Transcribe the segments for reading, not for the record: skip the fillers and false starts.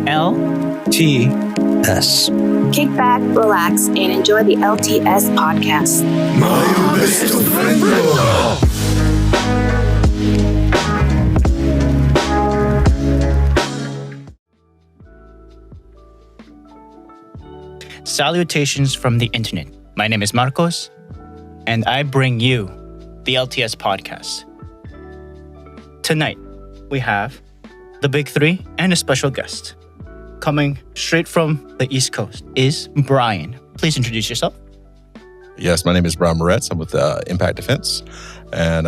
LTS. Kick back, relax, and enjoy the LTS podcast. My best friend. Salutations from the internet. My name is Marcos, and I bring you the LTS podcast. Tonight, we have the big three and a special guest. Coming straight from the East Coast is Brian. Please introduce yourself. Yes, my name is Brian Moretz. I'm with Impact Defense, and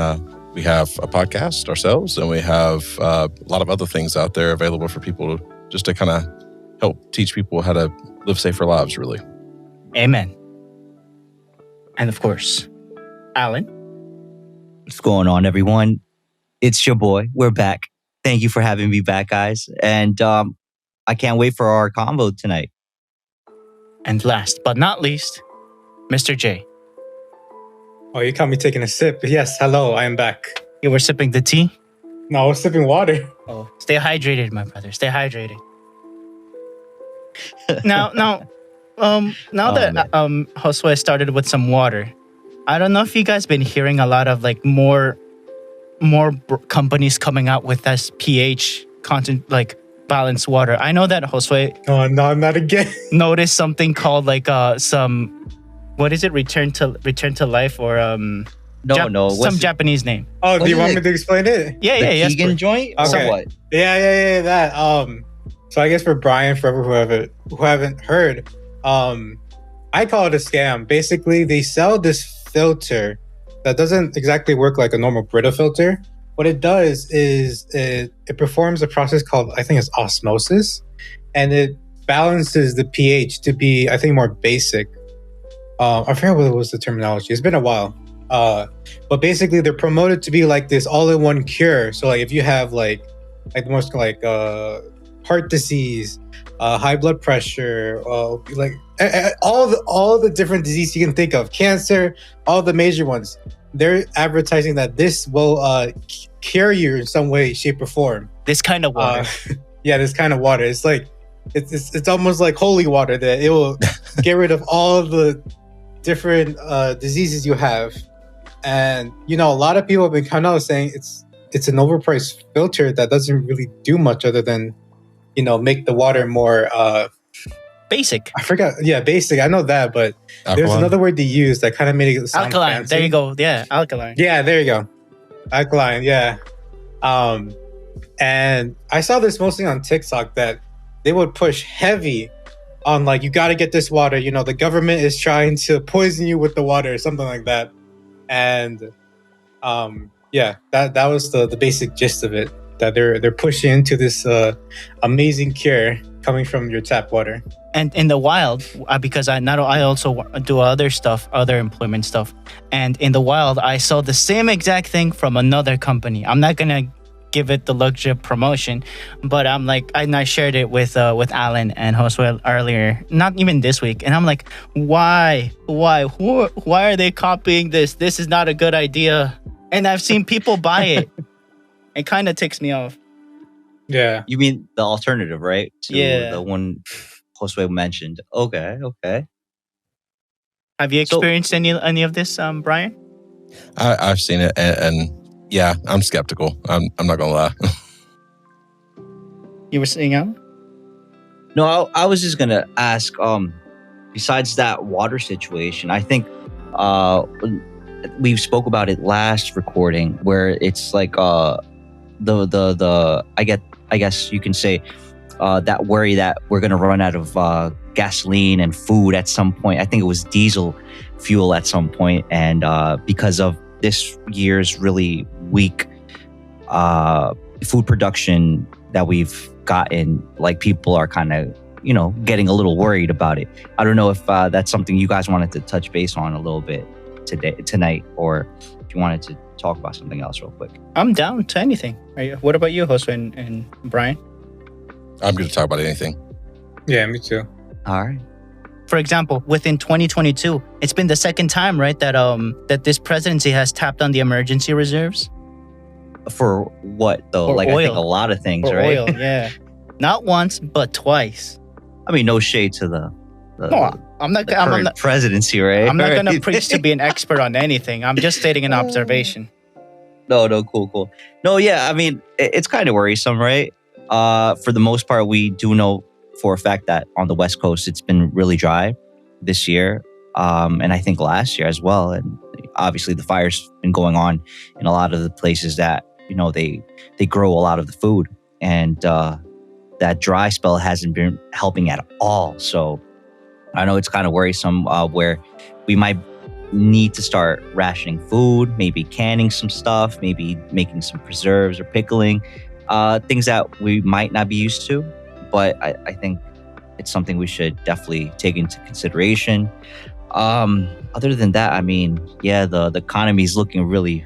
we have a podcast ourselves, and we have a lot of other things out there available for people just to kind of help teach people how to live safer lives, really. Amen. And of course, Alan. What's going on, everyone? It's your boy. We're back. Thank you for having me back, guys. And I can't wait for our combo tonight. And last but not least, Mr. J. Oh, you caught me taking a sip. Yes, hello, I am back. You were sipping the tea? No, I was sipping water. Oh, stay hydrated, my brother. Stay hydrated. Now that Josue started with some water, I don't know if you guys been hearing a lot of like more companies coming out with this pH content, like balanced water. I know that Josue. Oh no, not again. Noticed something called like some, what is it? Return to life or some Japanese name. Oh, do you want me to explain it? Yeah, yes. Vegan joint. Okay. Somewhat. Yeah, that. So I guess for Brian, for who haven't heard, I call it a scam. Basically, they sell this filter that doesn't exactly work like a normal Brita filter. What it does is it performs a process called, I think it's osmosis, and it balances the pH to be, I think, more basic. I forget what was the terminology. It's been a while. But basically, they're promoted to be like this all-in-one cure. So like if you have like most like heart disease, high blood pressure, like all the different diseases you can think of, cancer, all the major ones. They're advertising that this will cure you in some way, shape, or form. This kind of water. Yeah, this kind of water. It's like it's almost like holy water that it will get rid of all the different diseases you have. And a lot of people have been kind of saying it's an overpriced filter that doesn't really do much other than make the water more basic. I forgot. Yeah, basic. I know that, but there's another word they use that kind of made it sound alkaline. fancy. There you go. Yeah, alkaline. Yeah, there you go. Alkaline. Yeah. And I saw this mostly on TikTok that they would push heavy on like, you got to get this water. The government is trying to poison you with the water or something like that. And yeah, that was the basic gist of it. That they're pushing into this amazing cure coming from your tap water. And in the wild, because I also do other employment stuff, and in the wild, I saw the same exact thing from another company. I'm not gonna give it the luxury of promotion, but I shared it with Alan and Josue earlier, not even this week, and I'm like, why are they copying this? This is not a good idea, and I've seen people buy it. It kind of ticks me off. Yeah. You mean the alternative, right? Yeah. The one Josue mentioned. Okay. Have you experienced any of this, Brian? I've seen it, and yeah, I'm skeptical. I'm not gonna lie. You were saying, Alan? No, I was just gonna ask. Besides that water situation, I think we spoke about it last recording, where it's like I guess you can say that worry that we're gonna run out of gasoline and food at some point. I think it was diesel fuel at some point, and because of this year's really weak food production that we've gotten, like people are kind of getting a little worried about it. I don't know if that's something you guys wanted to touch base on a little bit tonight, or if you wanted to talk about something else real quick. I'm down to anything. What about you, Josue and Brian? I'm going to talk about anything. Yeah, me too. All right. For example, within 2022, it's been the second time, right, that this presidency has tapped on the emergency reserves. For what though? For like oil. I think a lot of things, For right? oil, yeah. Not once, but twice. I mean, no shade to the No, I'm not. the I'm current not. presidency, right? I'm not Right. gonna preach to be an expert on anything. I'm just stating an observation. No, cool. No, yeah, I mean, it's kind of worrisome, right? For the most part, we do know for a fact that on the West Coast, it's been really dry this year, and I think last year as well. And obviously, the fire's been going on in a lot of the places that they grow a lot of the food, and that dry spell hasn't been helping at all. So I know it's kind of worrisome where we might need to start rationing food, maybe canning some stuff, maybe making some preserves or pickling, things that we might not be used to. But I think it's something we should definitely take into consideration. Other than that, I mean, yeah, the economy is looking really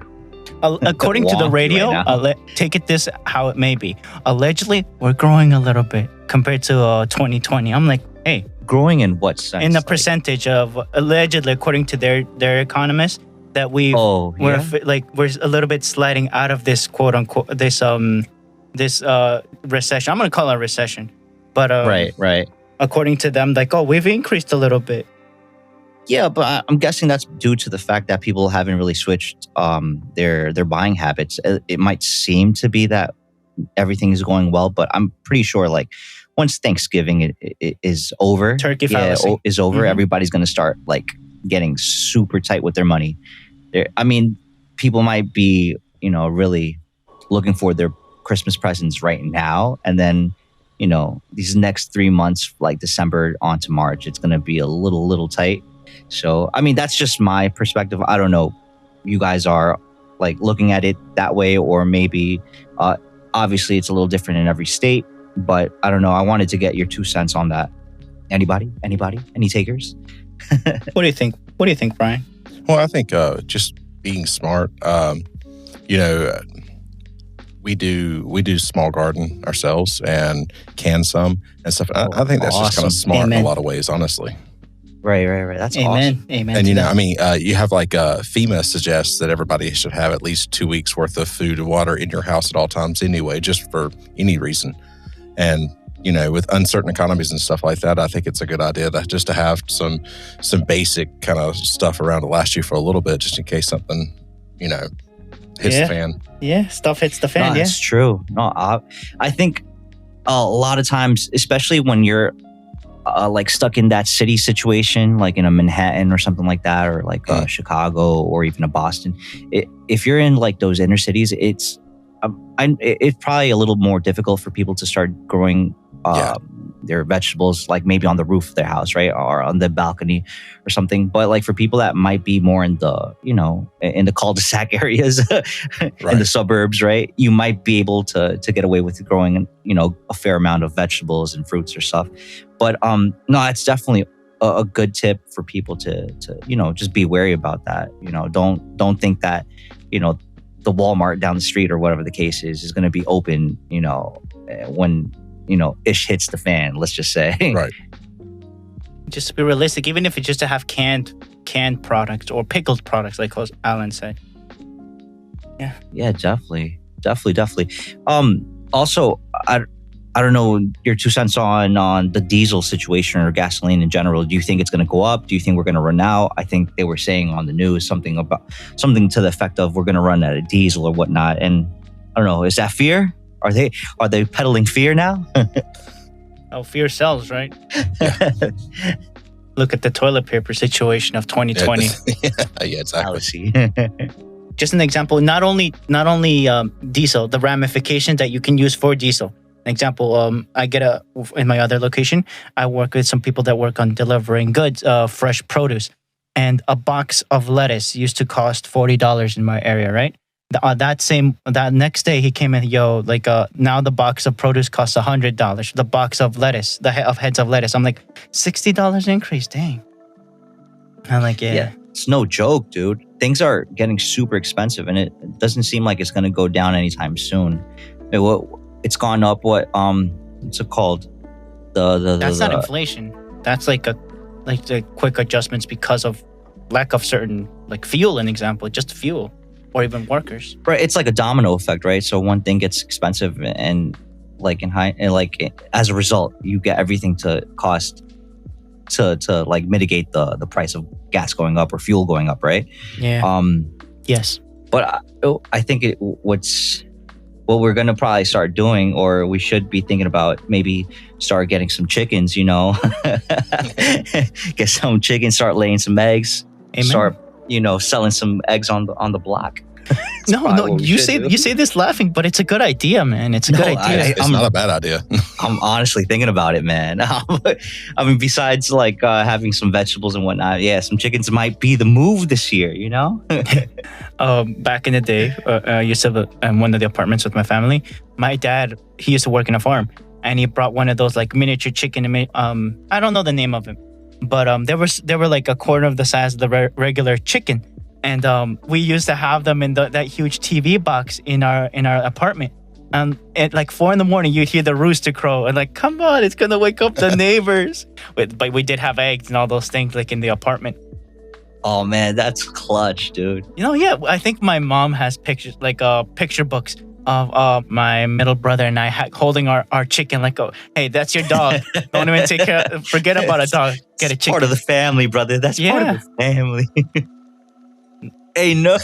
According to the wonky radio, right now. take it this how it may be. Allegedly, we're growing a little bit compared to 2020. I'm like, hey, growing in what sense? in the Like, percentage of allegedly, according to their economists, that we're a little bit sliding out of this quote unquote this recession. I'm gonna call it a recession, but right. according to them, like, oh, we've increased a little bit. Yeah, but I'm guessing that's due to the fact that people haven't really switched their buying habits. It might seem to be that everything is going well, but I'm pretty sure like once Thanksgiving is over, Turkey fallacy. is over, Mhm. everybody's going to start like getting super tight with their money. I mean, people might be, really looking for their Christmas presents right now, and then these next 3 months, like December on to March, it's going to be a little tight. So, I mean, that's just my perspective. I don't know. You guys are like looking at it that way, or maybe obviously it's a little different in every state, but I don't know. I wanted to get your 2 cents on that. Anybody? Any takers? What do you think? What do you think, Brian? Well, I think just being smart. We do small garden ourselves and can some and stuff. I think that's just kind Awesome. of smart in Amen. a lot of ways, honestly. Right. That's Amen. awesome. Amen. And to that. I mean, you have like FEMA suggests that everybody should have at least 2 weeks worth of food and water in your house at all times anyway, just for any reason. And with uncertain economies and stuff like that, I think it's a good idea to have some basic kind of stuff around to last you for a little bit, just in case something hits Yeah. the fan. Yeah, stuff hits the fan. No, Yeah. it's true. No, I think a lot of times, especially when you're like stuck in that city situation, like in a Manhattan or something like that, or like Chicago or even a Boston. If you're in like those inner cities, it's probably a little more difficult for people to start growing their vegetables, like maybe on the roof of their house, right, or on the balcony or something. But like for people that might be more in the in the cul-de-sac areas, in the suburbs, right, you might be able to get away with growing a fair amount of vegetables and fruits or stuff. But no, it's definitely a good tip for people to just be wary about that. Don't think that the Walmart down the street or whatever the case is going to be open when ish hits the fan, let's just say. Right. Just to be realistic, even if it's just to have canned products or pickled products, like Alan said. Yeah, definitely. Also, I don't know your 2 cents on the diesel situation or gasoline in general. Do you think it's going to go up? Do you think we're going to run out? I think they were saying on the news something to the effect of we're going to run out of diesel or whatnot. And I don't know, is that fear? Are they peddling fear now? Oh, fear sells, right? Look at the toilet paper situation of 2020. Yeah, exactly. Fallacy. Just an example, not only diesel, the ramifications that you can use for diesel. An example, I get in my other location, I work with some people that work on delivering goods, fresh produce. And a box of lettuce used to cost $40 in my area, right? That next day he came in, now the box of produce costs $100. The box of lettuce, of heads of lettuce, I'm like, $60 increase, dang. I'm like, yeah. It's no joke, dude. Things are getting super expensive, and it doesn't seem like it's going to go down anytime soon. It's gone up. What's it called? That's not inflation. That's like the quick adjustments because of lack of certain, like fuel, an example, just fuel, or even workers. Right, it's like a domino effect, right? So one thing gets expensive, and like as a result, you get everything to cost to like mitigate the price of gas going up or fuel going up, right? Yeah. Yes. But I think what we're gonna probably start doing, or we should be thinking about, maybe start getting some chickens. Get some chickens, start laying some eggs, Amen. start selling some eggs on the block. No, you say this laughing, but it's a good idea, man. It's a good idea. It's not a bad idea. I'm honestly thinking about it, man. I mean, besides like having some vegetables and whatnot, yeah, some chickens might be the move this year. Back in the day, I used to live in one of the apartments with my family. My dad, he used to work in a farm, and he brought one of those like miniature chicken. I don't know the name of it, but they were like a quarter of the size of the regular chicken. And we used to have them in that huge TV box in our apartment. And at like 4 a.m, you'd hear the rooster crow, and like, come on, it's gonna wake up the neighbors. But we did have eggs and all those things like in the apartment. Oh man, that's clutch, dude. Yeah, I think my mom has pictures, like picture books of my middle brother and I holding our chicken. Like, oh, hey, that's your dog. Don't even forget about a dog. Get a chicken. Part of the family, brother. That's part of the family. Hey, no.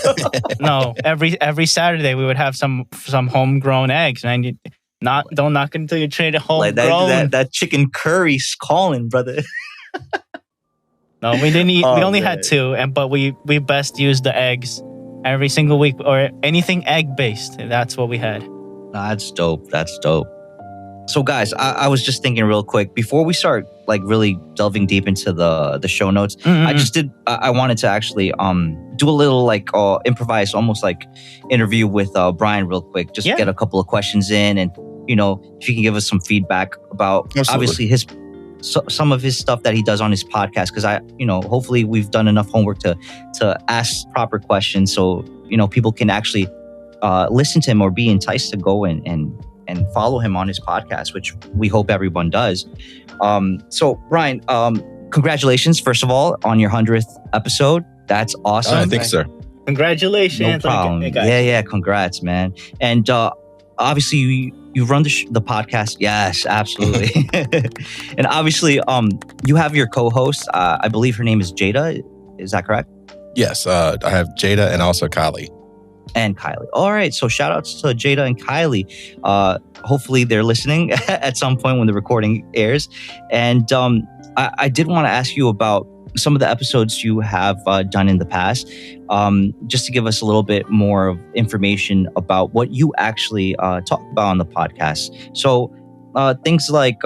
No, every Saturday we would have some homegrown eggs, man. Don't knock it until you trade it homegrown. Like that chicken curry's calling, brother. No, we didn't eat. We only had 2, but we best used the eggs every single week, or anything egg based. That's what we had. That's dope. So guys, I was just thinking real quick before we start like really delving deep into the show notes. Mm-hmm. I wanted to actually do a little like improvise, almost like interview with Brian real quick. Just get a couple of questions in, and if you can give us some feedback about obviously some of his stuff that he does on his podcast, because hopefully we've done enough homework to ask proper questions, so people can actually listen to him or be enticed to go and follow him on his podcast, which we hope everyone does. So Brian, congratulations first of all on your 100th episode. That's awesome. Thanks, sir. Congratulations. No problem. Yeah, congrats, man. And obviously you run the podcast. Yes, absolutely. And obviously you have your co-host. I believe her name is Jada. Is that correct? Yes, I have Jada and also Kylie. And Kylie. All right. So shout outs to Jada and Kylie. Hopefully they're listening at some point when the recording airs. And I did want to ask you about some of the episodes you have done in the past, just to give us a little bit more of information about what you actually talk about on the podcast. So things like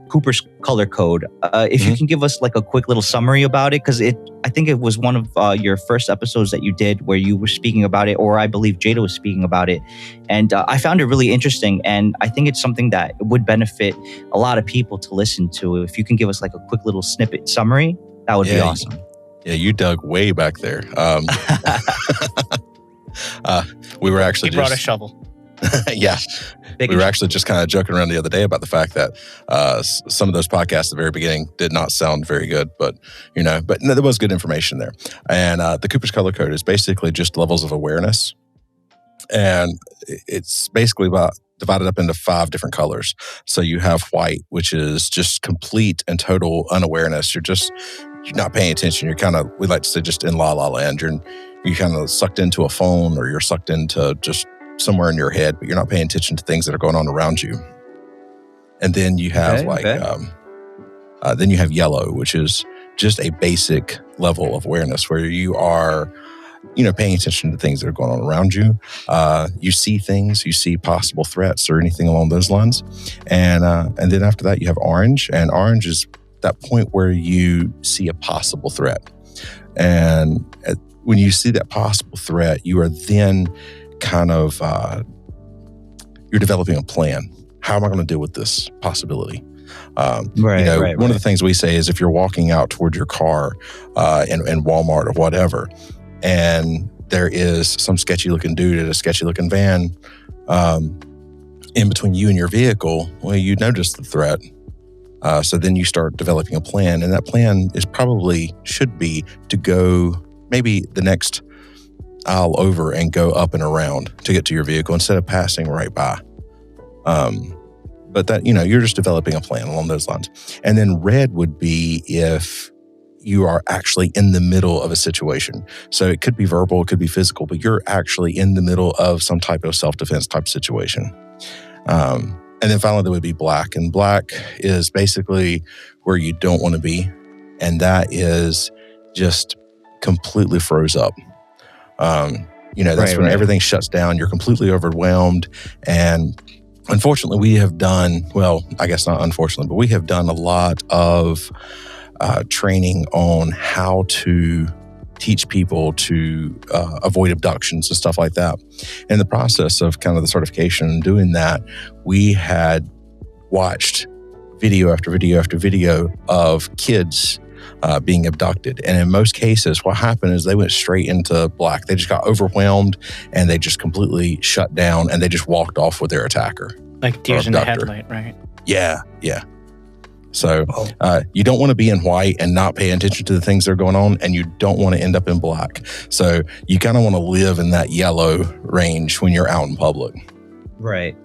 Cooper's color code. If you can give us like a quick little summary about it, because I think it was one of your first episodes that you did where you were speaking about it, or I believe Jada was speaking about it. And I found it really interesting. And I think it's something that would benefit a lot of people to listen to. If you can give us like a quick little snippet summary, that would be awesome. Yeah, you dug way back there. We were actually brought a shovel. Yeah. We were actually just kind of joking around the other day about the fact that some of those podcasts at the very beginning did not sound very good, but no, there was good information there. And the Cooper's Color Code is basically just levels of awareness. And it's basically divided up into 5 different colors. So you have white, which is just complete and total unawareness. You're not paying attention. You're kind of, we like to say, just in la la land. You're kind of sucked into a phone, or you're sucked into just somewhere in your head, but you're not paying attention to things that are going on around you. And then you have then you have yellow, which is just a basic level of awareness where you are, paying attention to things that are going on around you. You see things, you see possible threats or anything along those lines. And then after that, you have orange, and orange is that point where you see a possible threat. And when you see that possible threat, you are then kind of, you're developing a plan. How am I going to deal with this possibility? One of the things we say is if you're walking out toward your car in Walmart or whatever, and there is some sketchy looking dude in a sketchy looking van in between you and your vehicle, well, you notice the threat. So then you start developing a plan, and that plan should be to go maybe the next aisle over and go up and around to get to your vehicle instead of passing right by. but that, you're just developing a plan along those lines. And then red would be if you are actually in the middle of a situation. So it could be verbal, it could be physical, but you're actually in the middle of some type of self-defense type situation. And then finally, there would be black. And black is basically where you don't want to be. And that is just completely froze up. That's when everything shuts down. You're completely overwhelmed. And unfortunately, we have done, well, I guess not unfortunately, but we have done a lot of training on how to teach people to avoid abductions and stuff like that. In the process of kind of the certification and doing that, we had watched video after video after video of kids being abducted. And in most cases, what happened is they went straight into black. They just got overwhelmed and they just completely shut down and they just walked off with their attacker. Like deers in the headlight, right? Yeah. So you don't want to be in white and not pay attention to the things that are going on, and you don't want to end up in black. So you kind of want to live in that yellow range when you're out in public. Right.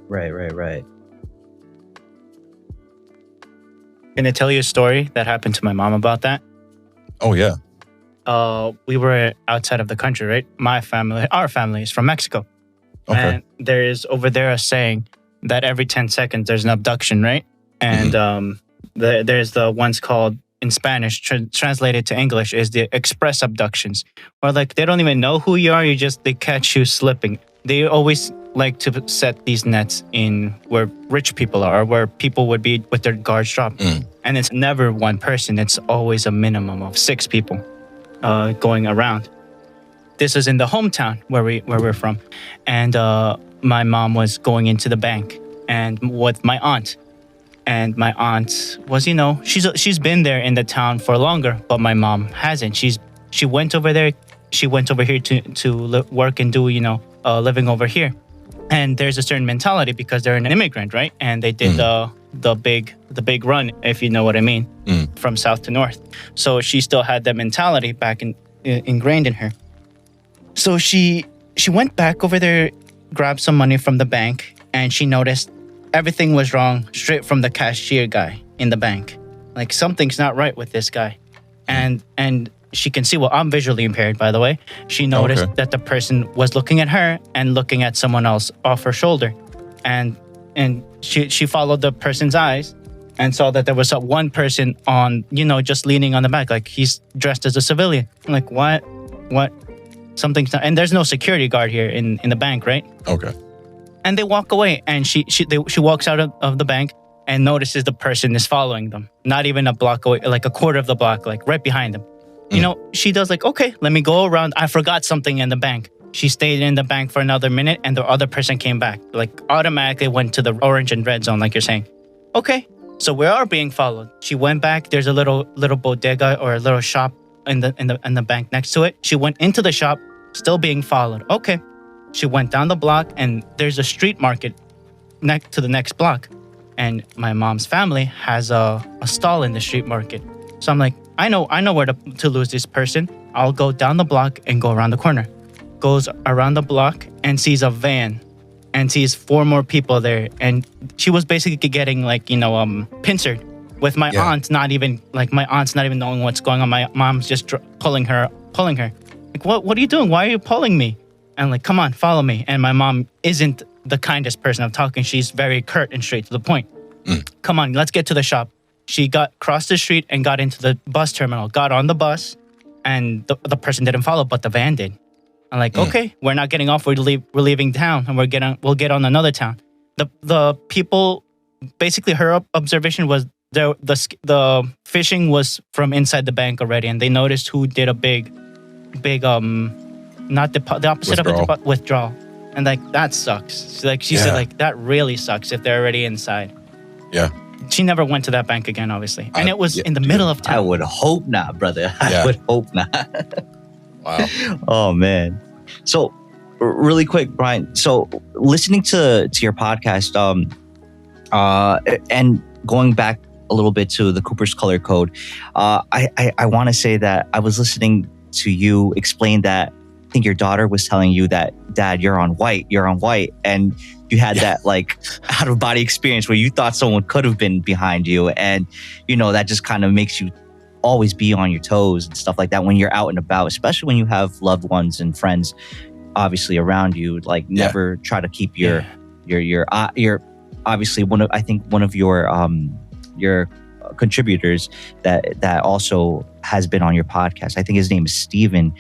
Can I tell you a story that happened to my mom about that? Oh, yeah. We were outside of the country, right? Our family is from Mexico. Okay. And there is over there a saying that every 10 seconds there's an abduction, right? And there's the ones called in Spanish, translated to English, is the express abductions, where like they don't even know who you are. They catch you slipping. They always like to set these nets in where rich people are, where people would be with their guards dropped. And it's never one person. It's always a minimum of 6 people going around. This is in the hometown where we're from. And my mom was going into the bank and with my aunt. And my aunt was, she's been there in the town for longer, but my mom hasn't. She went over there. She went over here to work and do, living over here. And there's a certain mentality because they're an immigrant, right? And they did the big run, if you know what I mean, from south to north. So she still had that mentality back ingrained in her. So she went back over there, grabbed some money from the bank, and she noticed everything was wrong straight from the cashier guy in the bank. Like something's not right with this guy. And she can see, well, I'm visually impaired, by the way. She noticed that the person was looking at her and looking at someone else off her shoulder. And she followed the person's eyes and saw that there was one person on, just leaning on the back, like he's dressed as a civilian. I'm like, what? Something's not, and there's no security guard here in the bank, right? Okay. And they walk away, and she walks out of the bank and notices the person is following them. Not even a block away, like a quarter of the block, like right behind them. She does like, okay, let me go around. I forgot something in the bank. She stayed in the bank for another minute, and the other person came back. Like automatically went to the orange and red zone, like you're saying. Okay, so we are being followed. She went back. There's a little bodega or a little shop in the bank next to it. She went into the shop, still being followed. Okay. She went down the block, and there's a street market next to the next block. And my mom's family has a stall in the street market. So I'm like, I know where to lose this person. I'll go down the block and go around the corner. Goes around the block and sees a van and sees 4 more people there. And she was basically getting pincered with my aunt not even knowing what's going on. My mom's just pulling her. Like, what are you doing? Why are you pulling me? And like, come on, follow me. And my mom isn't the kindest person of talking. She's very curt and straight to the point. Come on, let's get to the shop. She crossed the street and got into the bus terminal, got on the bus, and the person didn't follow, but the van did. I'm like, okay, we're not getting off. We're leaving town, and we'll get on another town. The people, basically, her observation was the fishing was from inside the bank already, and they noticed who did a big not the opposite withdrawal. of it, withdrawal. And like, that sucks. She said, like, that really sucks if they're already inside. Yeah. She never went to that bank again, obviously. And it was in the middle of town. I would hope not, brother. I would hope not. Wow. Oh, man. So, really quick, Brian. So, listening to your podcast, and going back a little bit to the Cooper's Color Code, I want to say that I was listening to you explain that I think your daughter was telling you that, Dad, you're on white. And you had that like out of body experience where you thought someone could have been behind you, and that just kind of makes you always be on your toes and stuff like that when you're out and about, especially when you have loved ones and friends obviously around you. Like never try to keep your obviously one of your contributors that also has been on your podcast. I think his name is Steven.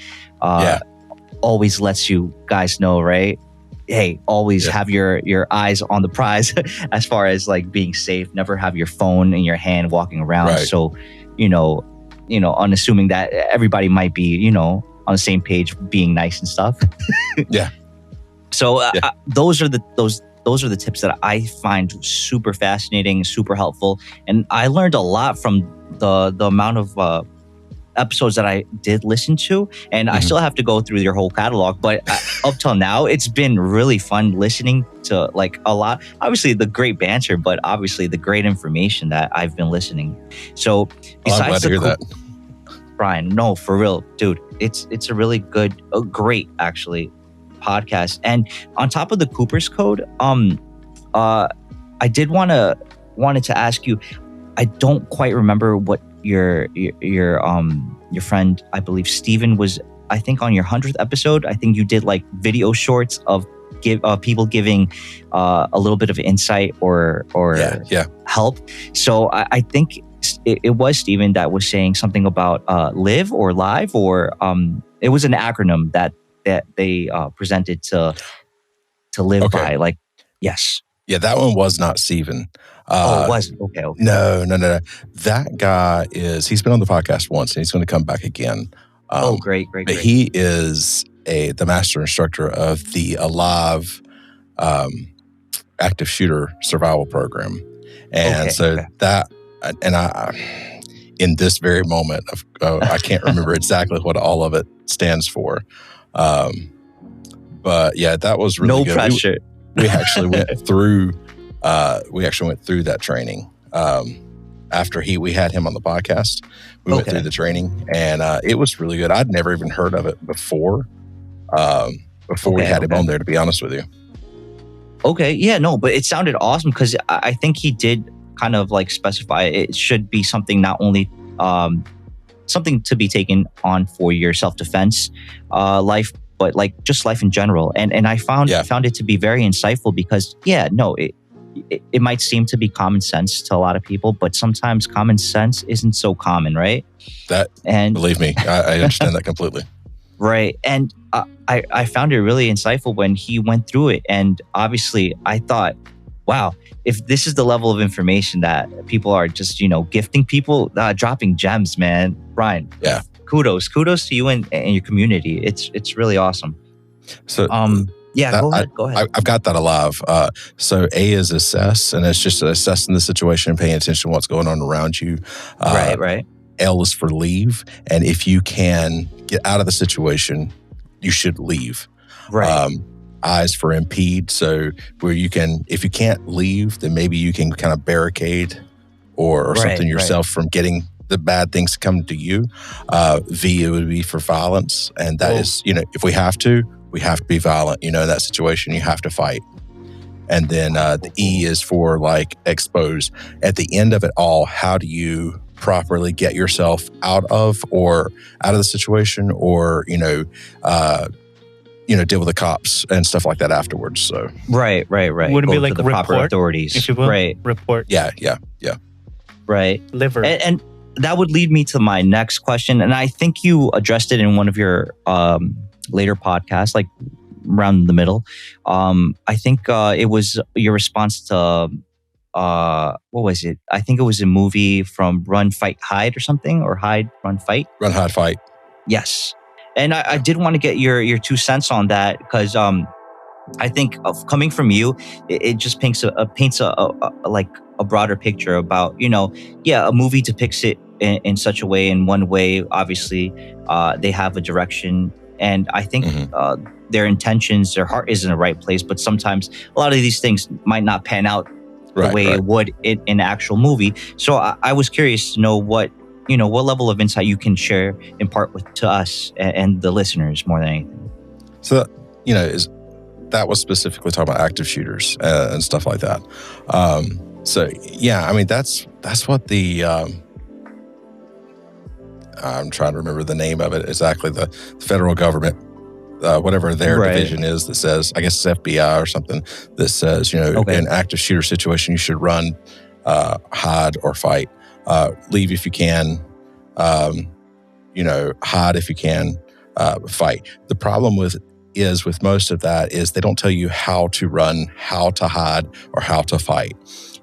Always lets you guys know, right? Hey, always have your eyes on the prize as far as like being safe. Never have your phone in your hand walking around. Right. So, unassuming that everybody might be, on the same page, being nice and stuff. Yeah. So those are the tips that I find super fascinating, super helpful, and I learned a lot from the amount of episodes that I did listen to, and I still have to go through your whole catalog. But up till now, it's been really fun listening to like a lot. Obviously, the great banter, but obviously the great information that I've been listening. So I'm glad to hear that. Brian, no, for real, dude, it's a really great actually podcast. And on top of the Cooper's Code, I did wanted to ask you. I don't quite remember what your friend, I believe Steven, was, I think on your 100th episode. I think you did like video shorts of people giving a little bit of insight or help. So I think it was Steven that was saying something about live or live, or it was an acronym that they presented to live by. Like, yes. Yeah, that one was not Steven. It wasn't? Okay. No. That guy he's been on the podcast once, and he's going to come back again. Great. But he is the master instructor of the Alive active shooter survival program. And that, and I, in this very moment, I can't remember exactly what all of it stands for. But yeah, that was really good. No pressure. We actually went through that training after we had him on the podcast. We went through the training, and it was really good. I'd never even heard of it before we had him on there, to be honest with you. Okay, yeah, no, but it sounded awesome because I think he did kind of like specify it should be something not only something to be taken on for your self-defense life, but like just life in general. And I found it to be very insightful because it might seem to be common sense to a lot of people, but sometimes common sense isn't so common, right? Believe me, I understand that completely. Right. And I found it really insightful when he went through it. And obviously I thought, wow, if this is the level of information that people are just, gifting people, dropping gems, man. Brian, kudos to you and your community. It's really awesome. So go ahead. I've got that Alive. So A is assess, and it's just assessing the situation and paying attention to what's going on around you. Right. L is for leave, and if you can get out of the situation, you should leave. Right. I is for impede, so where you can, if you can't leave, then maybe you can kind of barricade or something yourself from getting the bad things to come to you. V, it would be for violence, and that is, if we have to be violent. In that situation, you have to fight. And then the E is for like expose. At the end of it all, how do you properly get yourself out of the situation, or deal with the cops and stuff like that afterwards. So right. Would it be like the report, proper authorities, if you will? Right. Report. Yeah. Right. Liver. And that would lead me to my next question, and I think you addressed it in one of your later podcasts, like around the middle. I think it was your response to what was it? I think it was a movie from Run, Fight, Hide or something, or Hide, Run, Fight. Run, Hide, Fight. Yes. And I did want to get your 2 cents on that, because I think coming from you, it just paints a broader picture about, a movie depicts it in such a way, in one way, obviously, they have a direction. And I think their intentions, their heart is in the right place, but sometimes a lot of these things might not pan out the way it would in an actual movie. So I was curious to know what level of insight you can share, impart to us and the listeners more than anything. So, that was specifically talking about active shooters and stuff like that. So yeah, I mean that's what the I'm trying to remember the name of it exactly. The federal government, whatever their division is, that says, I guess it's FBI or something, that says, in an active shooter situation, you should run, hide, or fight. Leave if you can, hide if you can, fight. The problem with most of that is they don't tell you how to run, how to hide, or how to fight.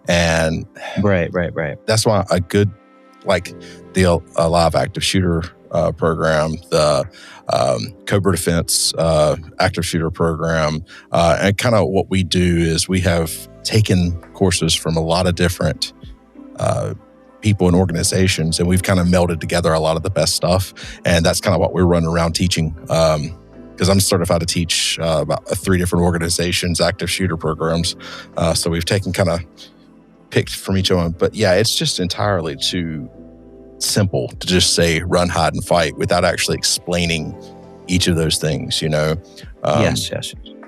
And right. That's why a good, like the Alive active shooter program, the Cobra Defense active shooter program, and kind of what we do is we have taken courses from a lot of different people and organizations, and we've kind of melded together a lot of the best stuff. And that's kind of what we're running around teaching. Because I'm certified to teach about 3 different organizations, active shooter programs. So we've picked from each one. But yeah, it's just entirely too simple to just say run, hide, and fight without actually explaining each of those things, Yes.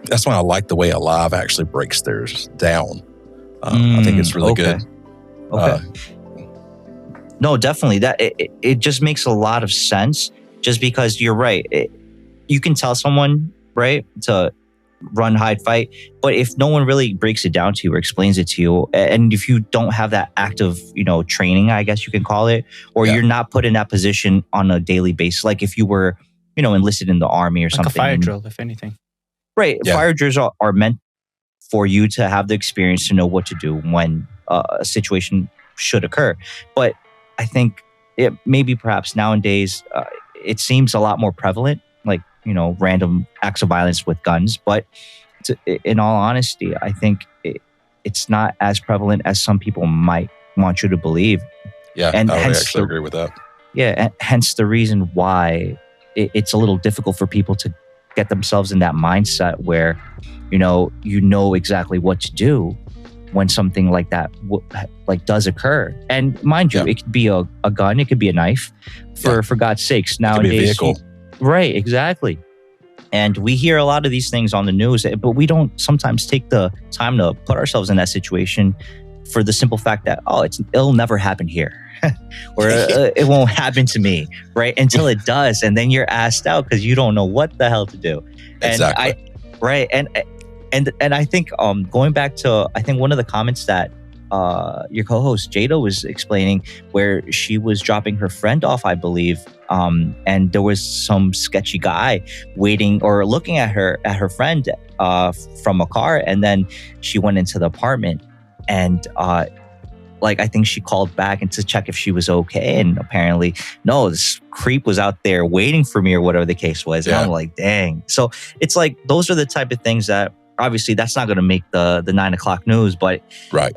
That's why I like the way Alive actually breaks theirs down. I think it's really good. Okay. No, definitely. That it just makes a lot of sense. Just because you're right, you can tell someone right to run, hide, fight, but if no one really breaks it down to you or explains it to you, and if you don't have that active, training, I guess you can call it, or you're not put in that position on a daily basis, like if you were, enlisted in the army or like something, a fire drill, if anything. Right. Yeah. Fire drills are meant for you to have the experience to know what to do when a situation should occur. But I think it maybe perhaps nowadays it seems a lot more prevalent, like, random acts of violence with guns. But in all honesty, I think it's not as prevalent as some people might want you to believe. Yeah, and I would actually agree with that. Yeah, and hence the reason why it's a little difficult for people to get themselves in that mindset where, you know exactly what to do when something like that does occur. And mind you, it could be a gun, it could be a knife. For God's sakes, nowadays, it could be a vehicle. Right, exactly. And we hear a lot of these things on the news, but we don't sometimes take the time to put ourselves in that situation for the simple fact that, it'll never happen here. Or it won't happen to me, right? Until it does. And then you're asked out because you don't know what the hell to do. Exactly. And I think going back to, I think one of the comments that your co-host Jada was explaining, where she was dropping her friend off, I believe, and there was some sketchy guy waiting or looking at her friend from a car, and then she went into the apartment, and I think she called back and to check if she was okay, and apparently no, this creep was out there waiting for me or whatever the case was. And I'm like, dang. So it's like those are the type of things that obviously that's not going to make the 9 o'clock news, but right.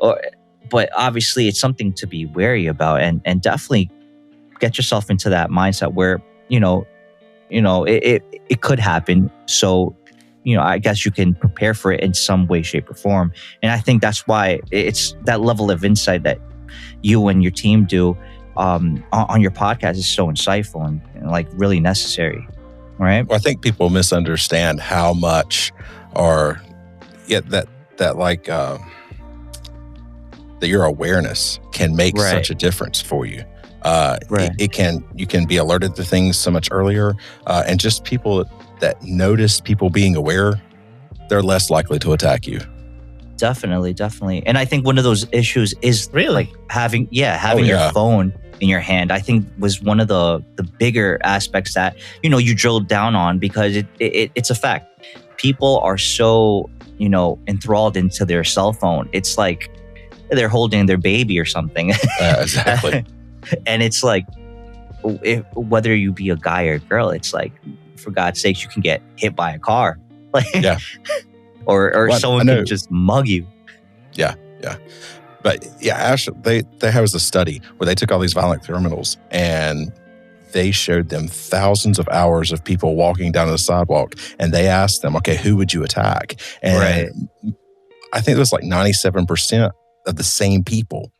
But obviously it's something to be wary about, and definitely get yourself into that mindset where it could happen. So I guess you can prepare for it in some way, shape, or form. And I think that's why it's that level of insight that you and your team do on your podcast is so insightful and like really necessary, right? Well, I think people misunderstand how much that your awareness can make such a difference for you. You can be alerted to things so much earlier, and just people that notice people being aware, they're less likely to attack you. Definitely. And I think one of those issues is really having your phone in your hand. I think was one of the bigger aspects that you drilled down on, because it's a fact. People are so enthralled into their cell phone. It's like they're holding their baby or something. Exactly. And it's like, whether you be a guy or a girl, it's like, for God's sakes, you can get hit by a car. Or someone can just mug you. Yeah. But actually, there was a study where they took all these violent criminals and they showed them thousands of hours of people walking down the sidewalk, and they asked them, okay, who would you attack? And I think it was like 97% of the same people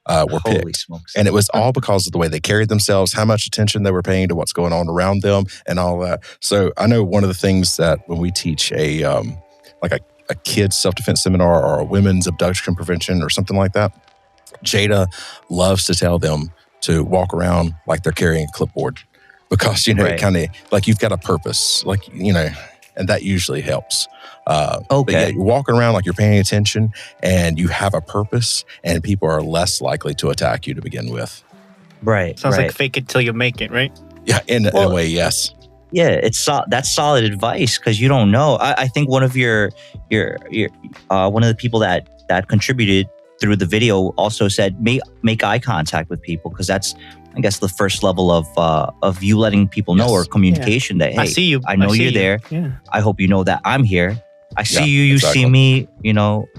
were picked. Smokes. And it was all because of the way they carried themselves, how much attention they were paying to what's going on around them, and all that. So I know one of the things that when we teach a like a kids self-defense seminar or a women's abduction prevention or something like that, Jada loves to tell them to walk around like they're carrying a clipboard, because it Right. kind of like you've got a purpose, like and that usually helps. But yeah, you're walking around like you're paying attention and you have a purpose, and people are less likely to attack you to begin with. Right. Sounds right. like fake it till you make it, right? Yeah, in a way, yes. Yeah, that's solid advice, because you don't know. I think one of your one of the people that contributed through the video also said make eye contact with people, because that's, I guess, the first level of you letting people know, Yes. or communication that, hey, I see you. I know see you're you. there. Yeah. I hope you know that I'm here. I see Yeah, you. You exactly. see me.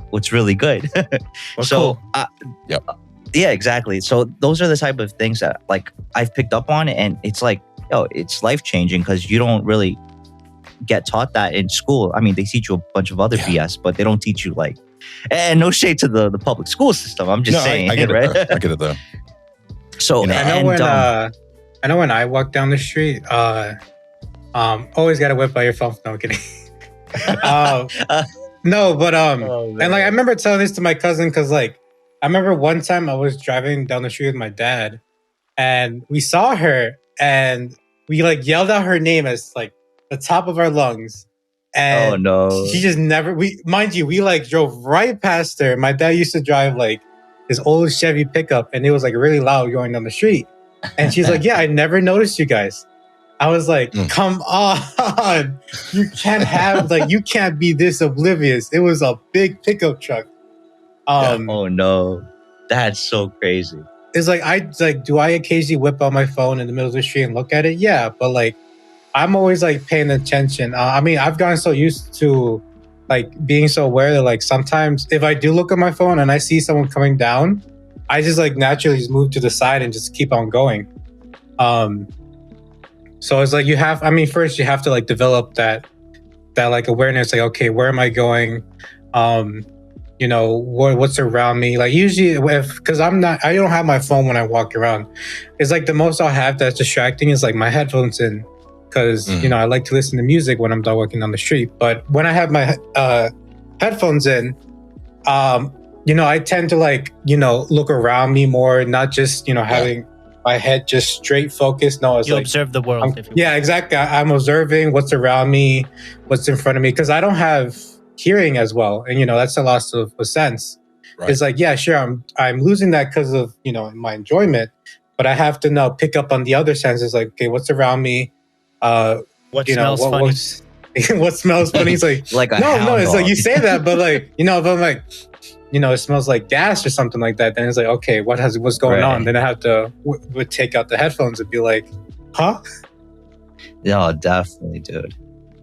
What's really good. Well, So, cool. Yep. Yeah, exactly. So those are the type of things that like I've picked up on, and it's like, it's life changing, because you don't really get taught that in school. I mean, they teach you a bunch of other Yeah. BS, but they don't teach you like, and no shade to the public school system. I'm just saying, I get it. right? Though. I get it though. So I know when I walk down the street, always got to whip out your phone. No, I'm kidding. No, but and like I remember telling this to my cousin, because like I remember one time I was driving down the street with my dad, and we saw her, and we like yelled out her name as like the top of our lungs, and oh no, she just never. We like drove right past her. My dad used to drive like his old Chevy pickup, and it was like really loud going down the street. And she's like, "Yeah, I never noticed you guys." I was like, "Come on, you can't be this oblivious." It was a big pickup truck. oh no, that's so crazy. It's like, do I occasionally whip out my phone in the middle of the street and look at it? Yeah, but like, I'm always like paying attention. I mean, I've gotten so used to like being so aware that like sometimes if I do look at my phone and I see someone coming down, I just like naturally just move to the side and just keep on going. So it's like first you have to like develop that like awareness, like, okay, where am I going? What's around me? Like usually because I don't have my phone when I walk around. It's like the most I'll have that's distracting is like my headphones in, because I like to listen to music when I'm done walking down the street. But when I have my headphones in, I tend to like, look around me more, not just, having my head just straight focused. No, it's You like observe the world. yeah, exactly. I'm observing what's around me, what's in front of me, because I don't have hearing as well, and that's a loss of a sense. Right. It's like, yeah, sure, I'm losing that because of my enjoyment, but I have to now pick up on the other senses, like, okay, what's around me? What smells funny? What smells funny? It's like Like a no, hound it's dog. like you say that, but like if I'm like, it smells like gas or something like that, then it's like, okay, what's going Right. on? Then I have to would take out the headphones and be like, huh? No, definitely, dude.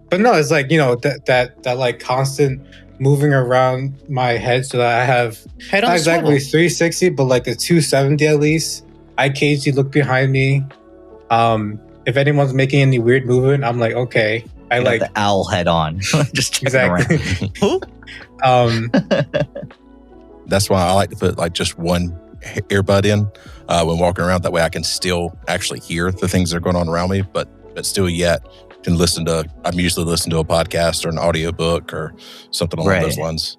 But no, it's like, that like constant moving around my head, so that I have Head on not the exactly swivel. 360, but like a 270 at least. I occasionally look behind me. If anyone's making any weird movement, I'm like, okay. I You got like the owl head on, just checking exactly. around. That's why I like to put like just one earbud in when walking around. That way I can still actually hear the things that are going on around me, but still yet can I'm usually listening to a podcast or an audiobook or something along those lines.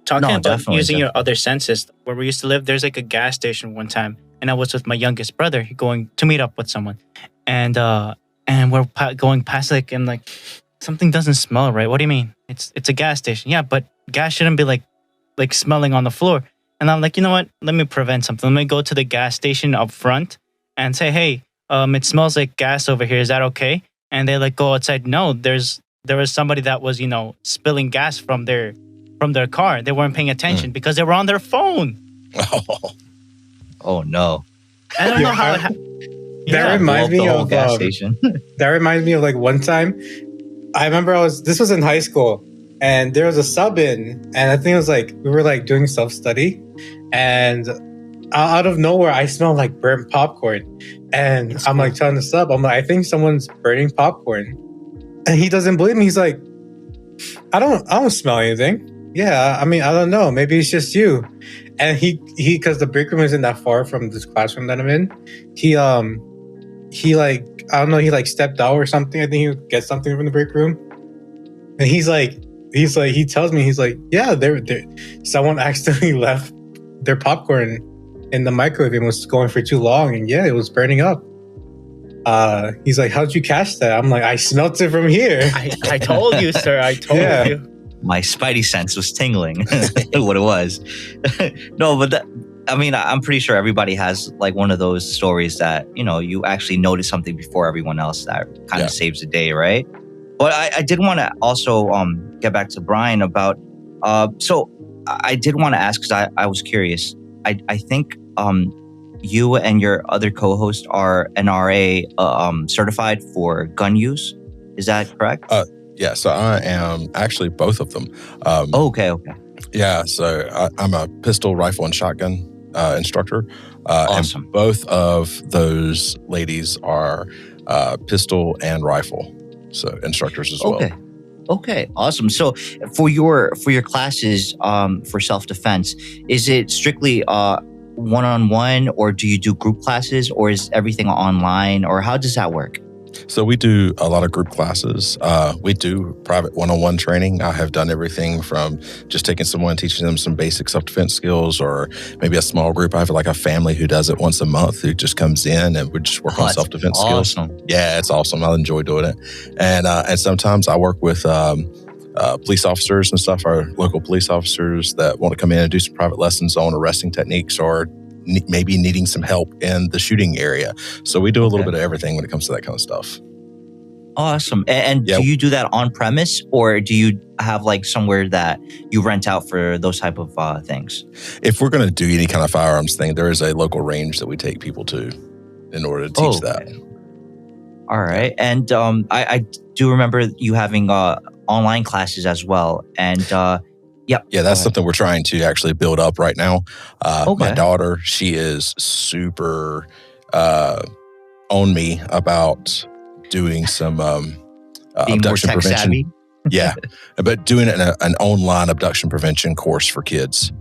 Talking No, about definitely, using your other senses, where we used to live, there's like a gas station one time, and I was with my youngest brother going to meet up with someone, and we're going past like, and like something doesn't smell right. What do you mean? It's a gas station. Yeah, but gas shouldn't be like smelling on the floor. And I'm like, you know what? Let me prevent something. Let me go to the gas station up front and say, hey, it smells like gas over here. Is that okay? And they like go outside. No, there was somebody that was spilling gas from their car. They weren't paying attention because they were on their phone. Oh no! I don't know how. That reminds me of gas station. That reminds me of like one time. I remember this was in high school, and there was a sub in, and I think it was like we were like doing self study, and out of nowhere I smelled like burnt popcorn, and I'm like telling the sub, I'm like, I think someone's burning popcorn, and he doesn't believe me. He's like, I don't smell anything. Yeah, I mean, I don't know. Maybe it's just you. And he because the break room isn't that far from this classroom that I'm in. He like, I don't know, he like stepped out or something. I think he would get something from the break room. And he's like, he's like, he tells me, he's like, yeah, someone accidentally left their popcorn in the microwave and was going for too long, and yeah, it was burning up. He's like, how'd you catch that? I'm like, I smelt it from here. I told you, sir. I told Yeah. you. My spidey sense was tingling. What it was. No, but I mean, I'm pretty sure everybody has like one of those stories that, you know, you actually notice something before everyone else that kind of saves the day, right? But I did want to also get back to Brian about, so I did want to ask, because I was curious. I think you and your other co-host are NRA certified for gun use. Is that correct? Yeah, so I am actually both of them. Okay. Yeah, so I'm a pistol, rifle, and shotgun instructor. Awesome. And both of those ladies are pistol and rifle, so instructors as well. Okay, awesome. So for your classes for self-defense, is it strictly one-on-one, or do you do group classes, or is everything online, or how does that work? So we do a lot of group classes. We do private one-on-one training. I have done everything from just taking someone, teaching them some basic self-defense skills, or maybe a small group. I have like a family who does it once a month, who just comes in and we just work on self-defense skills. Yeah, it's awesome. I enjoy doing it. And sometimes I work with police officers and stuff, our local police officers that want to come in and do some private lessons on arresting techniques, or maybe needing some help in the shooting area. So we do a little bit of everything when it comes to that kind of stuff. Awesome. And do you do that on premise, or do you have like somewhere that you rent out for those type of things? If we're going to do any kind of firearms thing, there is a local range that we take people to in order to teach that. All right. And I do remember you having online classes as well. And yeah, that's something we're trying to actually build up right now. My daughter, she is super on me about doing some abduction prevention. Savvy. Yeah, but doing it in an online abduction prevention course for kids.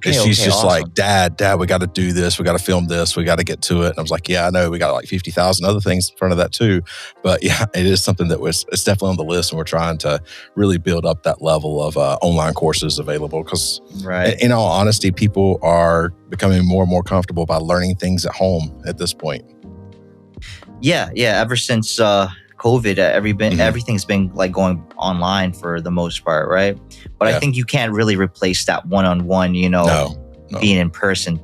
She's just awesome. like, Dad, we got to do this. We got to film this. We got to get to it. And I was like, yeah, I know. We got like 50,000 other things in front of that too. But yeah, it is something that it's definitely on the list. And we're trying to really build up that level of online courses available. Because in all honesty, people are becoming more and more comfortable by learning things at home at this point. Yeah. Ever since COVID, everything's been like going online for the most part, right? But I think you can't really replace that one-on-one, being in person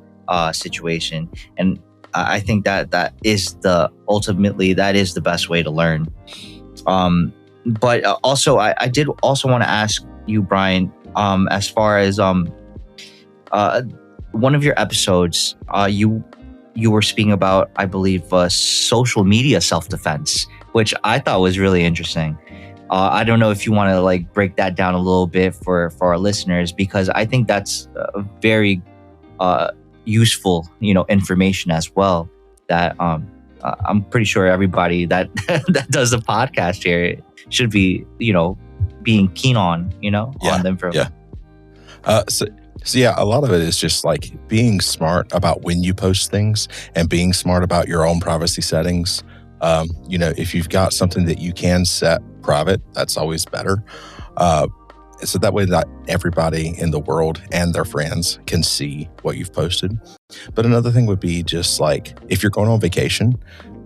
situation. And I think that is ultimately the best way to learn. But also, I did also want to ask you, Brian, as far as one of your episodes, you were speaking about, I believe, social media self-defense, which I thought was really interesting. I don't know if you want to like break that down a little bit for our listeners, because I think that's a very useful, information as well. That I'm pretty sure everybody that that does the podcast here should be, being keen on, on them for. Yeah. So yeah, a lot of it is just like being smart about when you post things and being smart about your own privacy settings. If you've got something that you can set private, that's always better. So that way not everybody in the world and their friends can see what you've posted. But another thing would be just like, if you're going on vacation,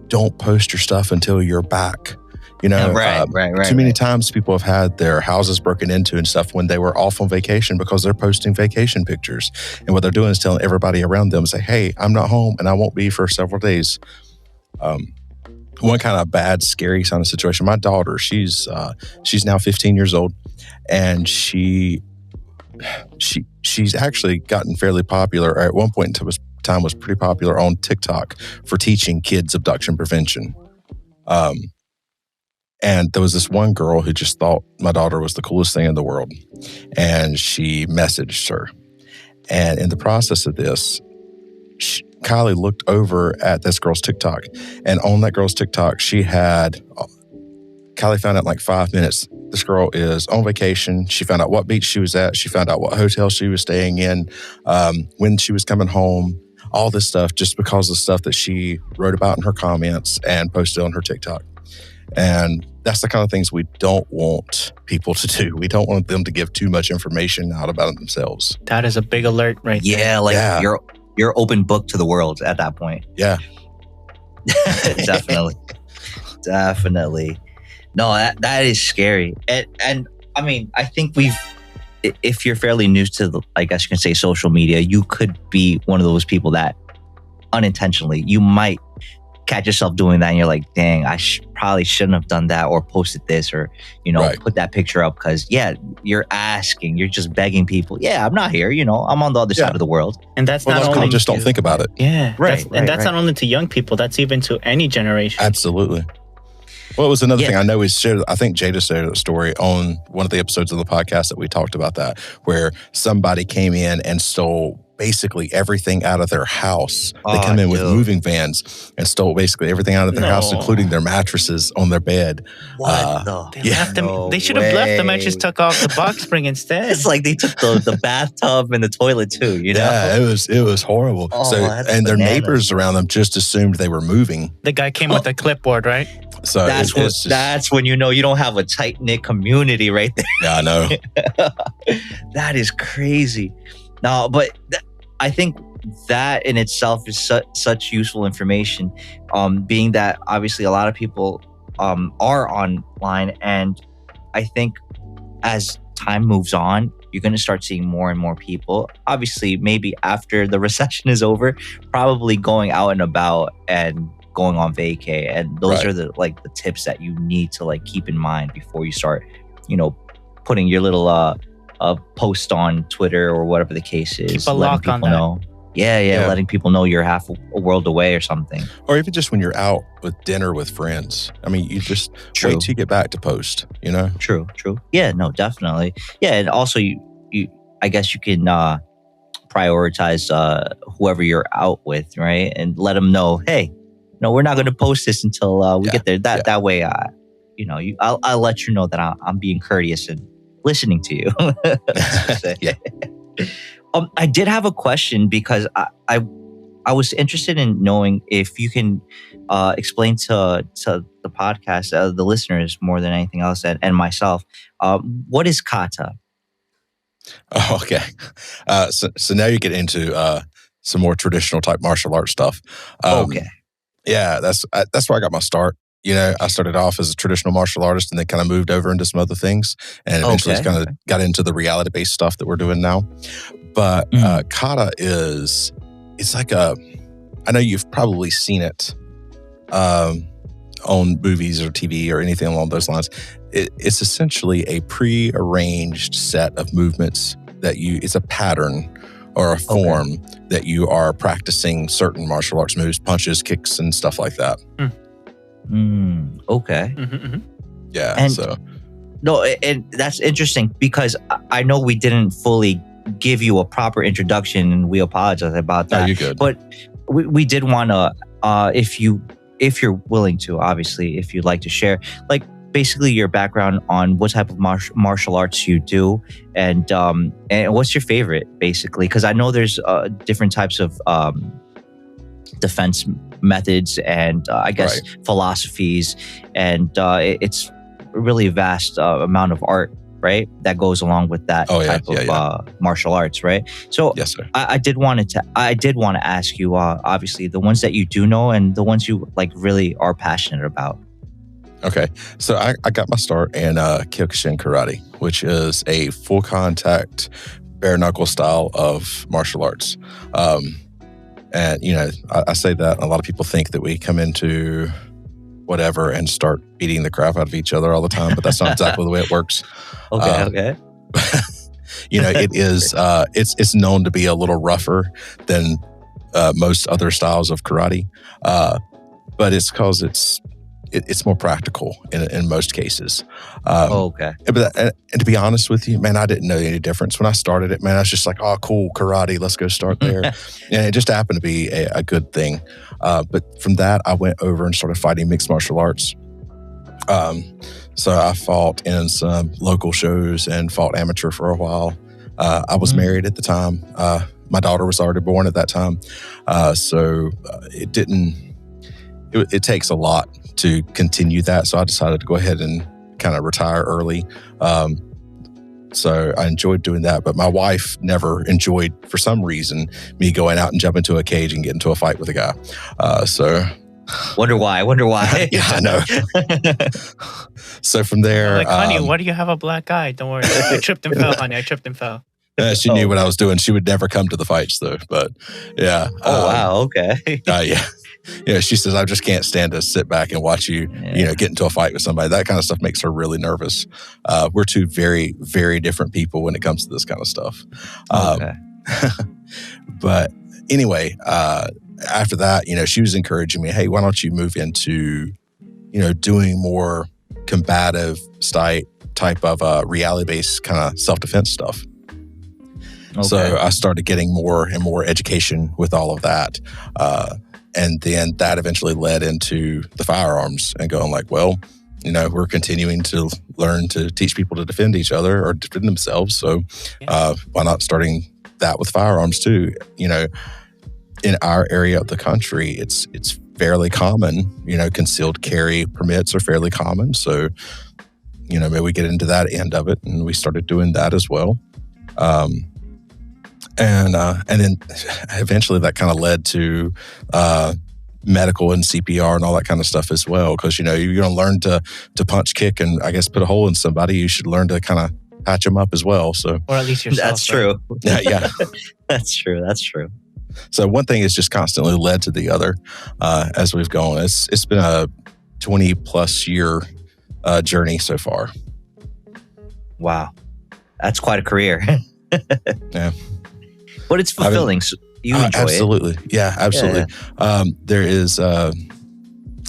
don't post your stuff until you're back. Right. Too many times people have had their houses broken into and stuff when they were off on vacation because they're posting vacation pictures. And what they're doing is telling everybody around them, say, hey, I'm not home and I won't be for several days. One kind of bad, scary kind of situation. My daughter, she's now 15 years old, and she's actually gotten fairly popular, or at one point in time was pretty popular on TikTok for teaching kids abduction prevention. And there was this one girl who just thought my daughter was the coolest thing in the world, and she messaged her. And in the process of this, Kylie looked over at this girl's TikTok, and on that girl's TikTok, Kylie found out in like 5 minutes, this girl is on vacation. She found out what beach she was at. She found out what hotel she was staying in, when she was coming home, all this stuff, just because of the stuff that she wrote about in her comments and posted on her TikTok. And that's the kind of things we don't want people to do. We don't want them to give too much information out about themselves. That is a big alert right there. Yeah, like you're open book to the world at that point. Yeah. Definitely. Definitely. No, that is scary. And I mean, I think if you're fairly new to I guess you can say social media, you could be one of those people that unintentionally, you might catch yourself doing that and you're like, dang, I probably shouldn't have done that or posted this or, put that picture up because, you're just begging people. Yeah, I'm not here, I'm on the other side of the world. And that's not only... just don't think about it. Yeah, right. And that's not only to young people, that's even to any generation. Absolutely. Well, it was another thing I know I think Jada shared a story on one of the episodes of the podcast that we talked about that, where somebody came in and stole basically everything out of their house. They come in with moving vans and stole basically everything out of their house, including their mattresses on their bed. What They left them. They should have left the mattress, took off the box spring instead. It's like they took the bathtub and the toilet too, Yeah, it was horrible. And their neighbors around them just assumed they were moving. The guy came with a clipboard, right? So that's when you don't have a tight-knit community right there. Yeah, I know. That is crazy. No, but I think that in itself is such useful information, being that obviously a lot of people are online, and I think as time moves on, you're going to start seeing more and more people, obviously maybe after the recession is over, probably going out and about and going on vacay, and those are the tips that you need to keep in mind before you start putting your little post on Twitter or whatever the case is. Keep a lock on that. Know. Yeah, letting people know you're half a world away or something. Or even just when you're out with dinner with friends. I mean, you just wait till you get back to post, True. Yeah, no, definitely. Yeah, and also you I guess you can prioritize whoever you're out with, right? And let them know, hey, no, we're not going to post this until we get there. That way, I'll let you know that I'm being courteous and listening to you. Yeah. I did have a question because I was interested in knowing if you can explain to the podcast, the listeners more than anything else, and myself, what is kata? Oh, okay. So now you get into some more traditional type martial arts stuff. Okay. Yeah, that's where I got my start. I started off as a traditional martial artist and then kind of moved over into some other things and eventually kind of got into the reality-based stuff that we're doing now. But kata it's like I know you've probably seen it on movies or TV or anything along those lines. It's essentially a pre-arranged set of movements it's a pattern or a form that you are practicing certain martial arts moves, punches, kicks, and stuff like that. Okay. Mm-hmm. Yeah. And that's interesting because I know we didn't fully give you a proper introduction, and we apologize about that. No, you're good. But we did want to, if you're willing to, obviously, if you'd like to share, basically your background on what type of martial arts you do, and what's your favorite, basically, because I know there's different types of defense methods and I guess philosophies, and it's really a vast amount of art, right, that goes along with that type of martial arts, right? So yes, sir. I did want to ask you, obviously, the ones that you do know and the ones you really are passionate about. Okay, so I got my start in Kyokushin Karate, which is a full contact bare knuckle style of martial arts. And I say that a lot of people think that we come into whatever and start beating the crap out of each other all the time, but that's not exactly the way it works. Okay. It is. It's known to be a little rougher than most other styles of karate, but it's because it's more practical in most cases. Okay. And to be honest with you, man, I didn't know any difference when I started it. Man, I was just like, oh, cool, karate, let's go start there. And it just happened to be a good thing. But from that, I went over and started fighting mixed martial arts. So I fought in some local shows and fought amateur for a while. I was married at the time. My daughter was already born at that time. So it didn't it takes a lot to continue that. So I decided to go ahead and kind of retire early. So I enjoyed doing that, but my wife never enjoyed, for some reason, me going out and jumping into a cage and getting into a fight with a guy. So Wonder why? yeah, I know. So from there, Like, honey, why do you have a black eye? Don't worry. I tripped and fell, honey. I tripped and fell. she knew what I was doing. She would never come to the fights though, but yeah. Oh, wow. Okay. Yeah. Yeah, she says, I just can't stand to sit back and watch you, get into a fight with somebody. That kind of stuff makes her really nervous. We're two very, very different people when it comes to this kind of stuff. Okay. But anyway, after that, she was encouraging me, hey, why don't you move into, doing more combative type of reality-based kind of self-defense stuff. Okay. So I started getting more and more education with all of that. And then that eventually led into the firearms and going like, well, we're continuing to learn to teach people to defend each other or defend themselves. So why not starting that with firearms too? In our area of the country, it's fairly common. Concealed carry permits are fairly common. So, maybe we get into that end of it, and we started doing that as well. And then eventually that kind of led to medical and CPR and all that kind of stuff as well. Because, you're going to learn to punch, kick, and I guess put a hole in somebody. You should learn to kind of patch them up as well. So, or at least yourself. That's true. Yeah. That's true. So one thing has just constantly led to the other as we've gone. It's been a 20 plus year journey so far. Wow. That's quite a career. Yeah. But it's fulfilling. So you enjoy absolutely. it. Yeah, absolutely. Yeah. There is a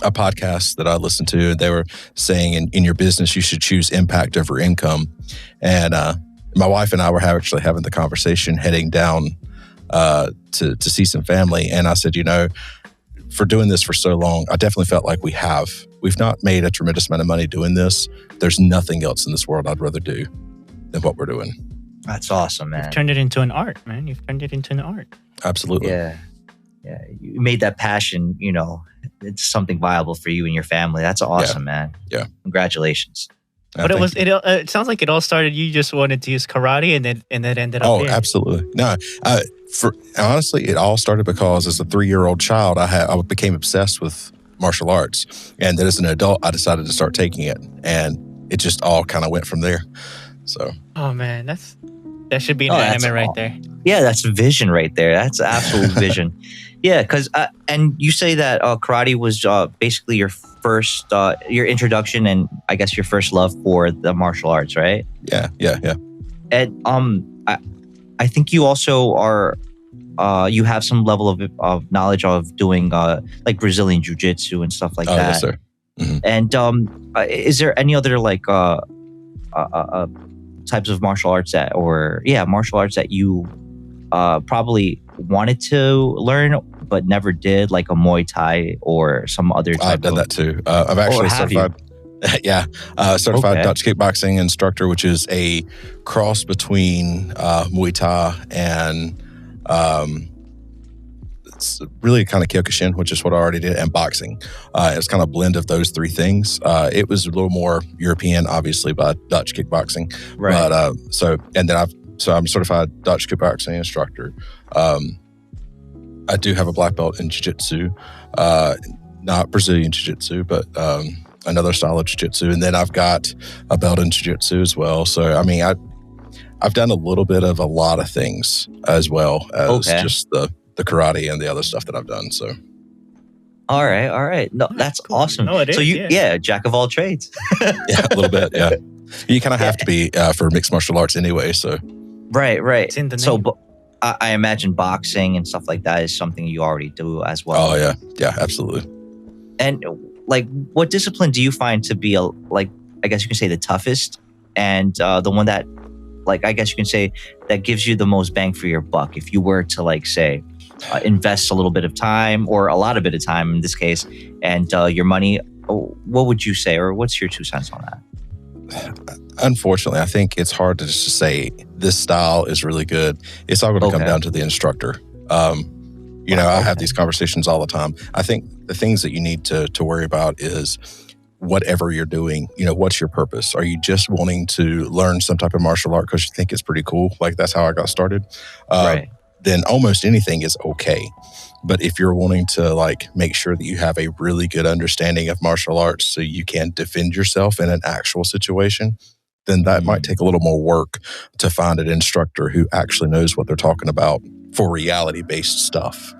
podcast that I listened to, and they were saying in your business, you should choose impact over income. And my wife and I were actually having the conversation heading down to see some family. And I said, for doing this for so long, I definitely felt like we've not made a tremendous amount of money doing this. There's nothing else in this world I'd rather do than what we're doing. That's awesome, man. You've turned it into an art, man. You've turned it into an art. Absolutely. Yeah. You made that passion, it's something viable for you and your family. That's awesome, man. Yeah. Congratulations. But it sounds like it all started, you just wanted to use karate and then ended up Oh, here. absolutely. No, honestly, it all started because as a 3-year-old child, I became obsessed with martial arts. And then as an adult, I decided to start taking it. And it just all kind of went from there. So. Oh, man, that should be an anime right there. Yeah, that's vision right there. That's absolute vision. Yeah, because and you say that karate was basically your first, your introduction, and I guess your first love for the martial arts, right? Yeah. And I think you also are, you have some level of knowledge of doing like Brazilian jiu-jitsu and stuff like that. Yes, sir. Mm-hmm. And is there any other like types of martial arts that you probably wanted to learn but never did, like a Muay Thai or some other type? I've done that too. I've actually certified. Certified Dutch kickboxing instructor, which is a cross between Muay Thai and it's really kind of Kyokushin, which is what I already did, and boxing. It's kind of a blend of those three things. It was a little more European, obviously, by Dutch kickboxing. Right. But I'm a certified Dutch kickboxing instructor. I do have a black belt in jiu-jitsu, not Brazilian jiu-jitsu, but another style of jiu-jitsu. And then I've got a belt in jiu-jitsu as well. So, I mean, I've done a little bit of a lot of things as well as just the karate and the other stuff that I've done. So, all right. No, that's cool. awesome. No, it is, so jack of all trades. Yeah, a little bit. Yeah, you kind of have to be for mixed martial arts anyway. So, right. It's in the name. So, I imagine boxing and stuff like that is something you already do as well. Oh yeah, absolutely. And like, what discipline do you find to be I guess you can say the toughest, and the one that, like, I guess you can say that gives you the most bang for your buck? If you were to, like, say, invest a little bit of time or a lot of bit of time in this case, and your money, what would you say, or what's your 2 cents on that? Unfortunately, I think it's hard to just say this style is really good. It's all going to come down to the instructor. You know, I have these conversations all the time. I think the things that you need to worry about is whatever you're doing, you know, what's your purpose? Are you just wanting to learn some type of martial art because you think it's pretty cool? Like that's how I got started. Right. Then almost anything is okay. But if you're wanting to like make sure that you have a really good understanding of martial arts so you can defend yourself in an actual situation, then that might take a little more work to find an instructor who actually knows what they're talking about for reality-based stuff.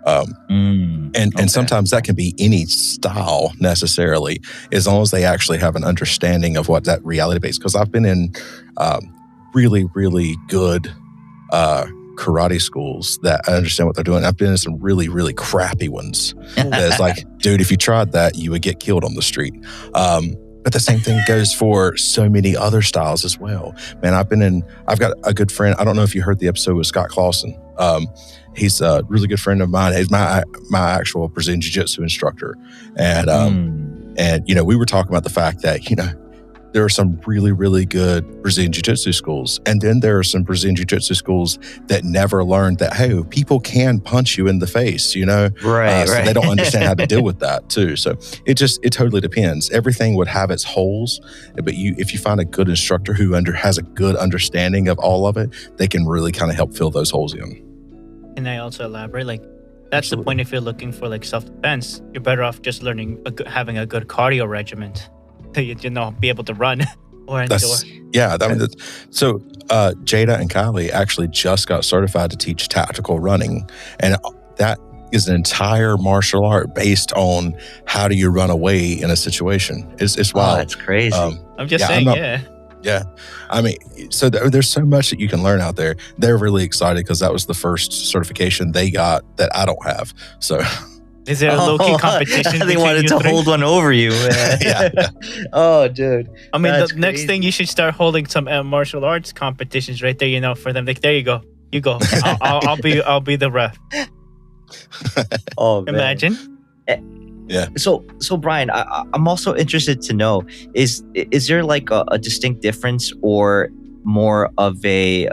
And sometimes that can be any style necessarily, as long as they actually have an understanding of what that reality-based. Because I've been in really, really good karate schools that I understand what they're doing. I've been in some really, really crappy ones. That's like, dude, if you tried that, you would get killed on the street. But the same thing goes for so many other styles as well. Man, I've got a good friend. I don't know if you heard the episode with Scott Clausen. He's a really good friend of mine. He's my actual Brazilian Jiu-Jitsu instructor. And you know, we were talking about the fact that, you know, there are some really, really good Brazilian Jiu-Jitsu schools. And then there are some Brazilian Jiu-Jitsu schools that never learned that, hey, people can punch you in the face, you know? Right. So they don't understand how to deal with that too. So it totally depends. Everything would have its holes, but if you find a good instructor who has a good understanding of all of it, they can really kind of help fill those holes in. Can I also elaborate? Like, that's Absolutely. The point. If you're looking for like self-defense, you're better off just having a good cardio regimen. You know, be able to run or endure. Yeah, so Jada and Kylie actually just got certified to teach tactical running, and that is an entire martial art based on how do you run away in a situation. It's wild. Oh, that's crazy. I'm just saying, Yeah. I mean, so there's so much that you can learn out there. They're really excited because that was the first certification they got that I don't have. So. Is there a low-key competition? They wanted to hold one over you. Yeah. Oh, dude. I mean, the next thing you should start holding some martial arts competitions right there. You know, for them. Like, there you go. You go. I'll be the ref. Oh, man. Imagine. Yeah. So Brian, I'm also interested to know is there like a distinct difference or more of a?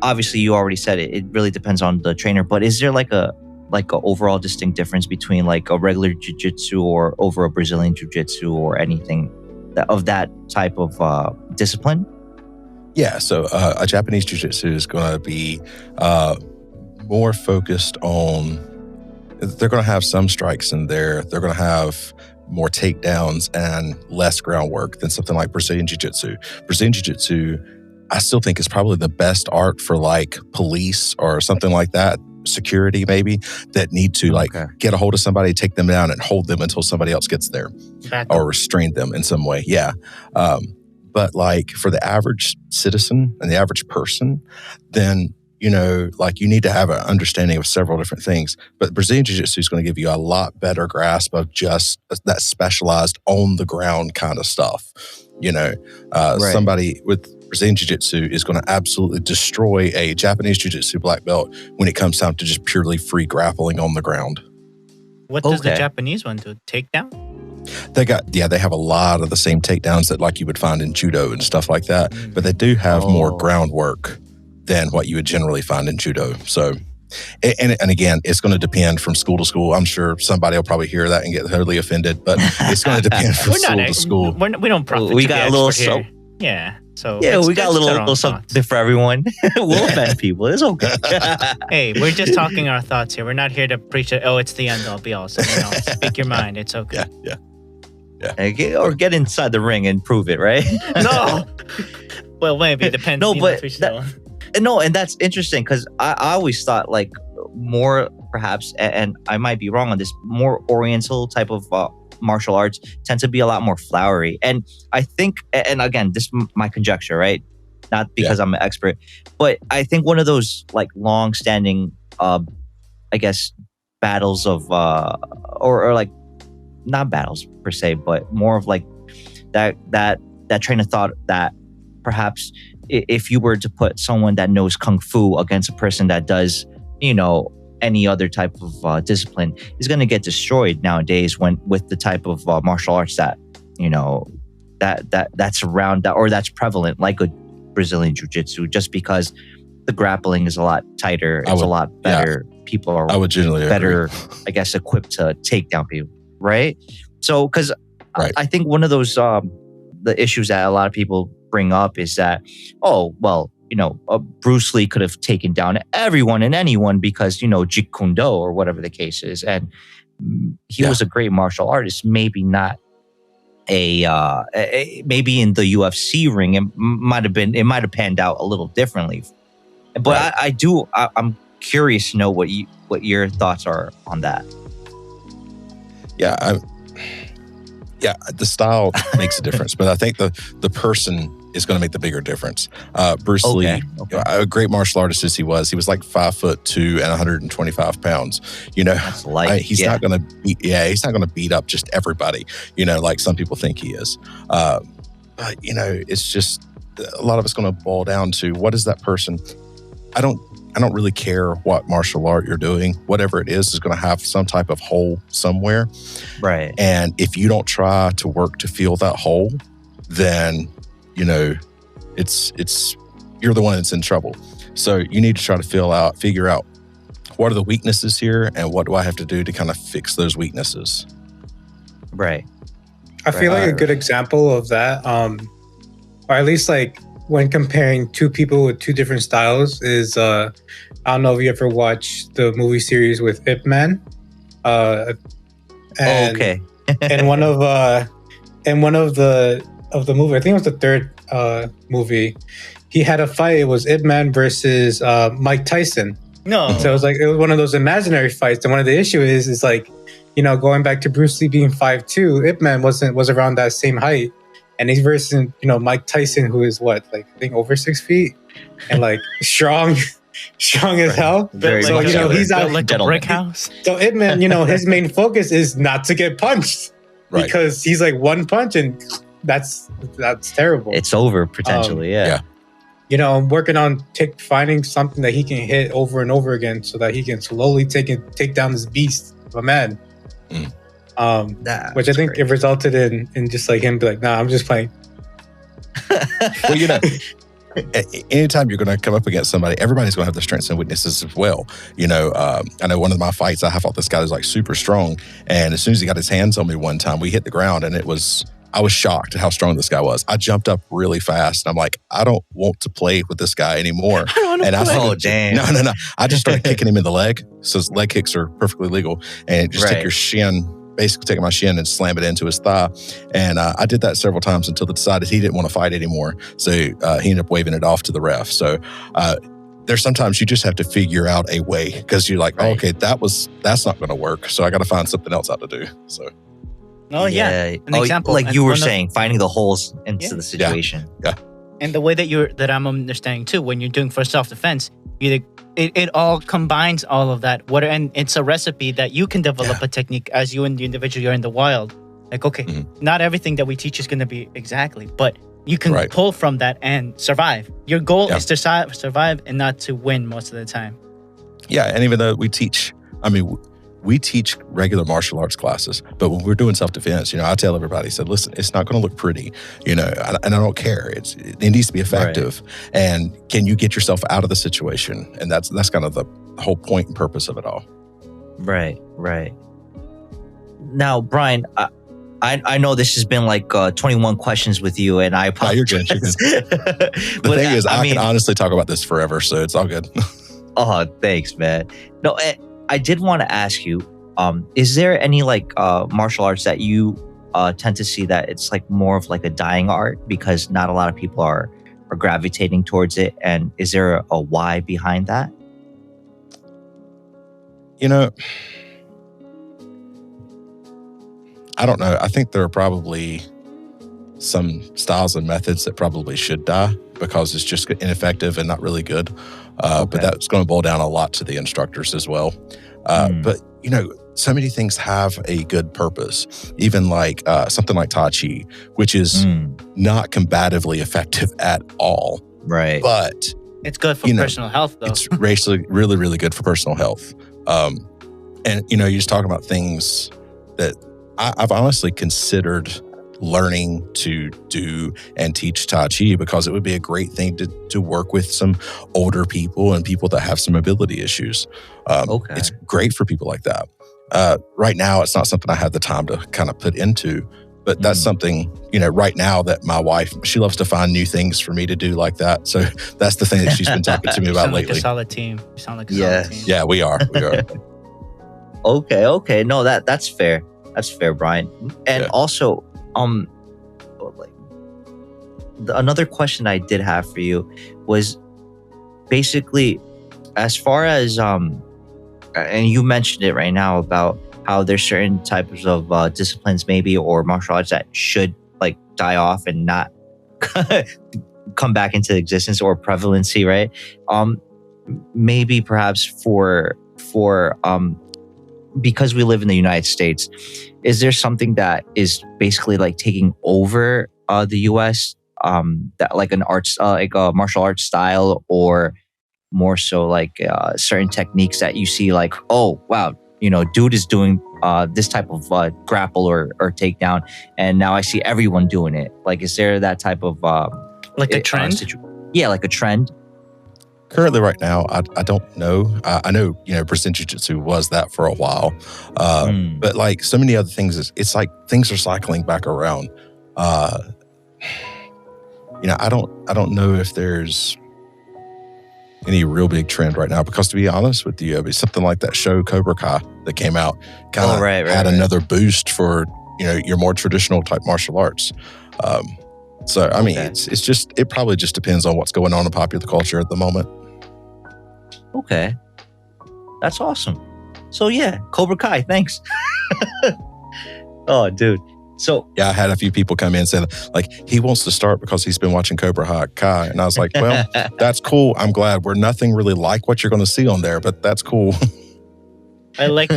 Obviously, you already said it. It really depends on the trainer, but is there like a overall distinct difference between like a regular jiu-jitsu or over a Brazilian jiu-jitsu or anything of that type of discipline? Yeah, so a Japanese jiu-jitsu is going to be more focused on, they're going to have some strikes in there. They're going to have more takedowns and less groundwork than something like Brazilian jiu-jitsu. Brazilian jiu-jitsu, I still think is probably the best art for like police or something like that. Security maybe that need to get a hold of somebody, take them down and hold them until somebody else gets there or restrain them in some way. Yeah. But like for the average citizen and the average person, then, you know, like you need to have an understanding of several different things. But Brazilian Jiu-Jitsu is going to give you a lot better grasp of just that specialized on the ground kind of stuff. You know, somebody with Brazilian Jiu-Jitsu is going to absolutely destroy a Japanese Jiu-Jitsu black belt when it comes time to just purely free grappling on the ground. What does the Japanese one do? Takedown? They have a lot of the same takedowns that like you would find in judo and stuff like that, but they do have more groundwork than what you would generally find in judo. So, and again, it's going to depend from school to school. I'm sure somebody will probably hear that and get totally offended, but it's going to depend from school to school. We don't profit. We got a little yeah. So we got a little something for everyone. We'll offend people. It's okay. Hey, we're just talking our thoughts here. We're not here to preach it. Oh, it's the end all be all. So, you know, speak your mind. It's okay. Yeah. Or get inside the ring and prove it, right? No. Well, maybe it depends. No, but and that's interesting because I always thought like more perhaps, and I might be wrong on this, more Oriental type of martial arts tend to be a lot more flowery. And I think, and again, this is my conjecture, right? Not because I'm an expert, but I think one of those like long-standing, I guess, battles of, or like not battles per se, but more of like that train of thought that perhaps if you were to put someone that knows Kung Fu against a person that does, you know, any other type of discipline is going to get destroyed nowadays with the type of martial arts that, you know, that's around that or that's prevalent, like a Brazilian Jiu-Jitsu, just because the grappling is a lot tighter, it's a lot better. people are I would generally better, agree. I guess, equipped to take down people, right? So, because Right. I think one of those the issues that a lot of people bring up is that, oh, well, Bruce Lee could have taken down everyone and anyone because Jeet Kune Do or whatever the case is, and he was a great martial artist. Maybe not maybe in the UFC ring, it might have panned out a little differently. But right. I'm curious to know what your thoughts are on that. Yeah, the style makes a difference, but I think the person is going to make the bigger difference. Bruce Lee, a great martial artist as he was like 5'2" and 125 pounds. That's light. He's not going to beat up just everybody. Like some people think he is. But it's just a lot of it's going to boil down to what is that person. I don't really care what martial art you're doing. Whatever it is going to have some type of hole somewhere. Right. And if you don't try to work to fill that hole, then, it's you're the one that's in trouble. So you need to try to figure out what are the weaknesses here and what do I have to do to kind of fix those weaknesses. Right. I feel like a good example of that, or at least like when comparing two people with two different styles is, I don't know if you ever watched the movie series with Ip Man. Okay. and one of the movie, I think it was the third movie, he had a fight. It was Ip Man versus Mike Tyson. No. So it was one of those imaginary fights. And one of the issues is like, going back to Bruce Lee being 5'2", Ip Man was around that same height. And he's versus, Mike Tyson, who is I think over 6 feet and like strong as hell. Very so, he's out like a brick house. So Ip Man, his main focus is not to get punched because he's like one punch and that's terrible. It's over potentially. Yeah. I'm working on finding something that he can hit over and over again so that he can slowly take down this beast of a man. Which I think it resulted in just like him be like, nah, I'm just playing. Well, anytime you're going to come up against somebody, everybody's going to have their strengths and weaknesses as well. I know one of my fights, I fought this guy who's like super strong. And as soon as he got his hands on me one time, we hit the ground and I was shocked at how strong this guy was. I jumped up really fast and I'm like, I don't want to play with this guy anymore. Damn. No. I just started kicking him in the leg. So leg kicks are perfectly legal. And just take your shin, basically taking my shin and slam it into his thigh. And I did that several times until he decided he didn't want to fight anymore. So he ended up waving it off to the ref. So there's sometimes you just have to figure out a way because you're like, okay, that's not going to work. So I got to find something else out to do. So. Oh yeah. An example, like you were saying, finding the holes into the situation. Yeah. And the way that I'm understanding too, when you're doing for self-defense, it all combines all of that. And it's a recipe that you can develop a technique as you and the individual you're in the wild. Like, okay, not everything that we teach is going to be exactly, but you can pull from that and survive. Your goal is to survive and not to win most of the time. Yeah, and even though we teach regular martial arts classes, but when we're doing self-defense, I tell everybody, listen, it's not going to look pretty, and I don't care. It needs to be effective. Right. And can you get yourself out of the situation? And that's kind of the whole point and purpose of it all. Right. Now, Brian, I know this has been like 21 questions with you, and I apologize. You're good. The thing is, I can honestly talk about this forever, so it's all good. Oh, thanks, man. No, I did want to ask you, is there any like martial arts that you tend to see that it's like more of like a dying art because not a lot of people are gravitating towards it? And is there a why behind that? I don't know. I think there are probably some styles and methods that probably should die because it's just ineffective and not really good. But that's going to boil down a lot to the instructors as well. But, so many things have a good purpose, even like something like Tai Chi, which is not combatively effective at all. Right. But it's good for personal health, though. It's really, really good for personal health. And, you're just talking about things that I've honestly considered learning to do and teach Tai Chi, because it would be a great thing to work with some older people and people that have some mobility issues. Okay. It's great for people like that. Right now, it's not something I have the time to kind of put into, but that's something, right now that my wife, she loves to find new things for me to do like that. So that's the thing that she's been talking to me You about sound like lately. a solid team. You sound like a Yes. solid team. Yeah, we are. Okay. No, that's fair. That's fair, Brian. And Yeah. also, another question I did have for you was basically, as far as and you mentioned it right now about how there's certain types of disciplines maybe or martial arts that should like die off and not come back into existence or prevalency, right? Maybe perhaps for because we live in the United States, is there something that is basically like taking over the US, that like an arts, like a martial arts style, or more so like certain techniques that you see like, oh wow, dude is doing this type of grapple or takedown, and now I see everyone doing it. Like, is there that type of Like a trend? Yeah, like a trend. Currently, right now, I don't know. I know, Brazilian Jiu-Jitsu was that for a while. But like so many other things, it's like things are cycling back around. I don't know if there's any real big trend right now, because to be honest with you, something like that show Cobra Kai that came out kind of had another boost for, your more traditional type martial arts. So, I mean, it probably just depends on what's going on in popular culture at the moment. Okay. That's awesome. So yeah, Cobra Kai, thanks. Oh, dude. So yeah, I had a few people come in and say, like, he wants to start because he's been watching Cobra Kai. And I was like, well, that's cool. I'm glad. We're nothing really like what you're going to see on there, but that's cool. I like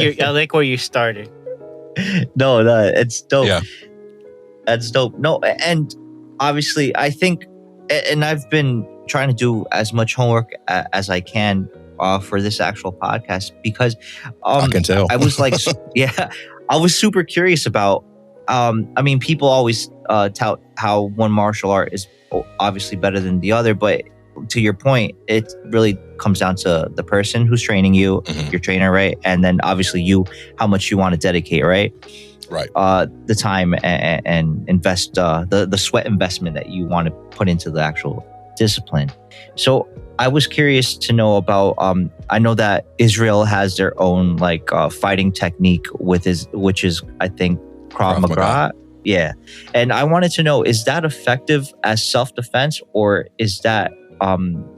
where you started. No, it's dope. Yeah. That's dope. No, and obviously, I think, and I've been trying to do as much homework as I can for this actual podcast, because I can tell. I was like, yeah, I was super curious about. I mean, people always tout how one martial art is obviously better than the other, but to your point, it really comes down to the person who's training you, your trainer, right? And then obviously you, how much you want to dedicate, right? Right. The time and invest, the sweat investment that you want to put into the actual discipline. So I was curious to know about, I know that Israel has their own like fighting technique which is, I think, Krav Maga. Yeah. And I wanted to know, is that effective as self-defense, or is that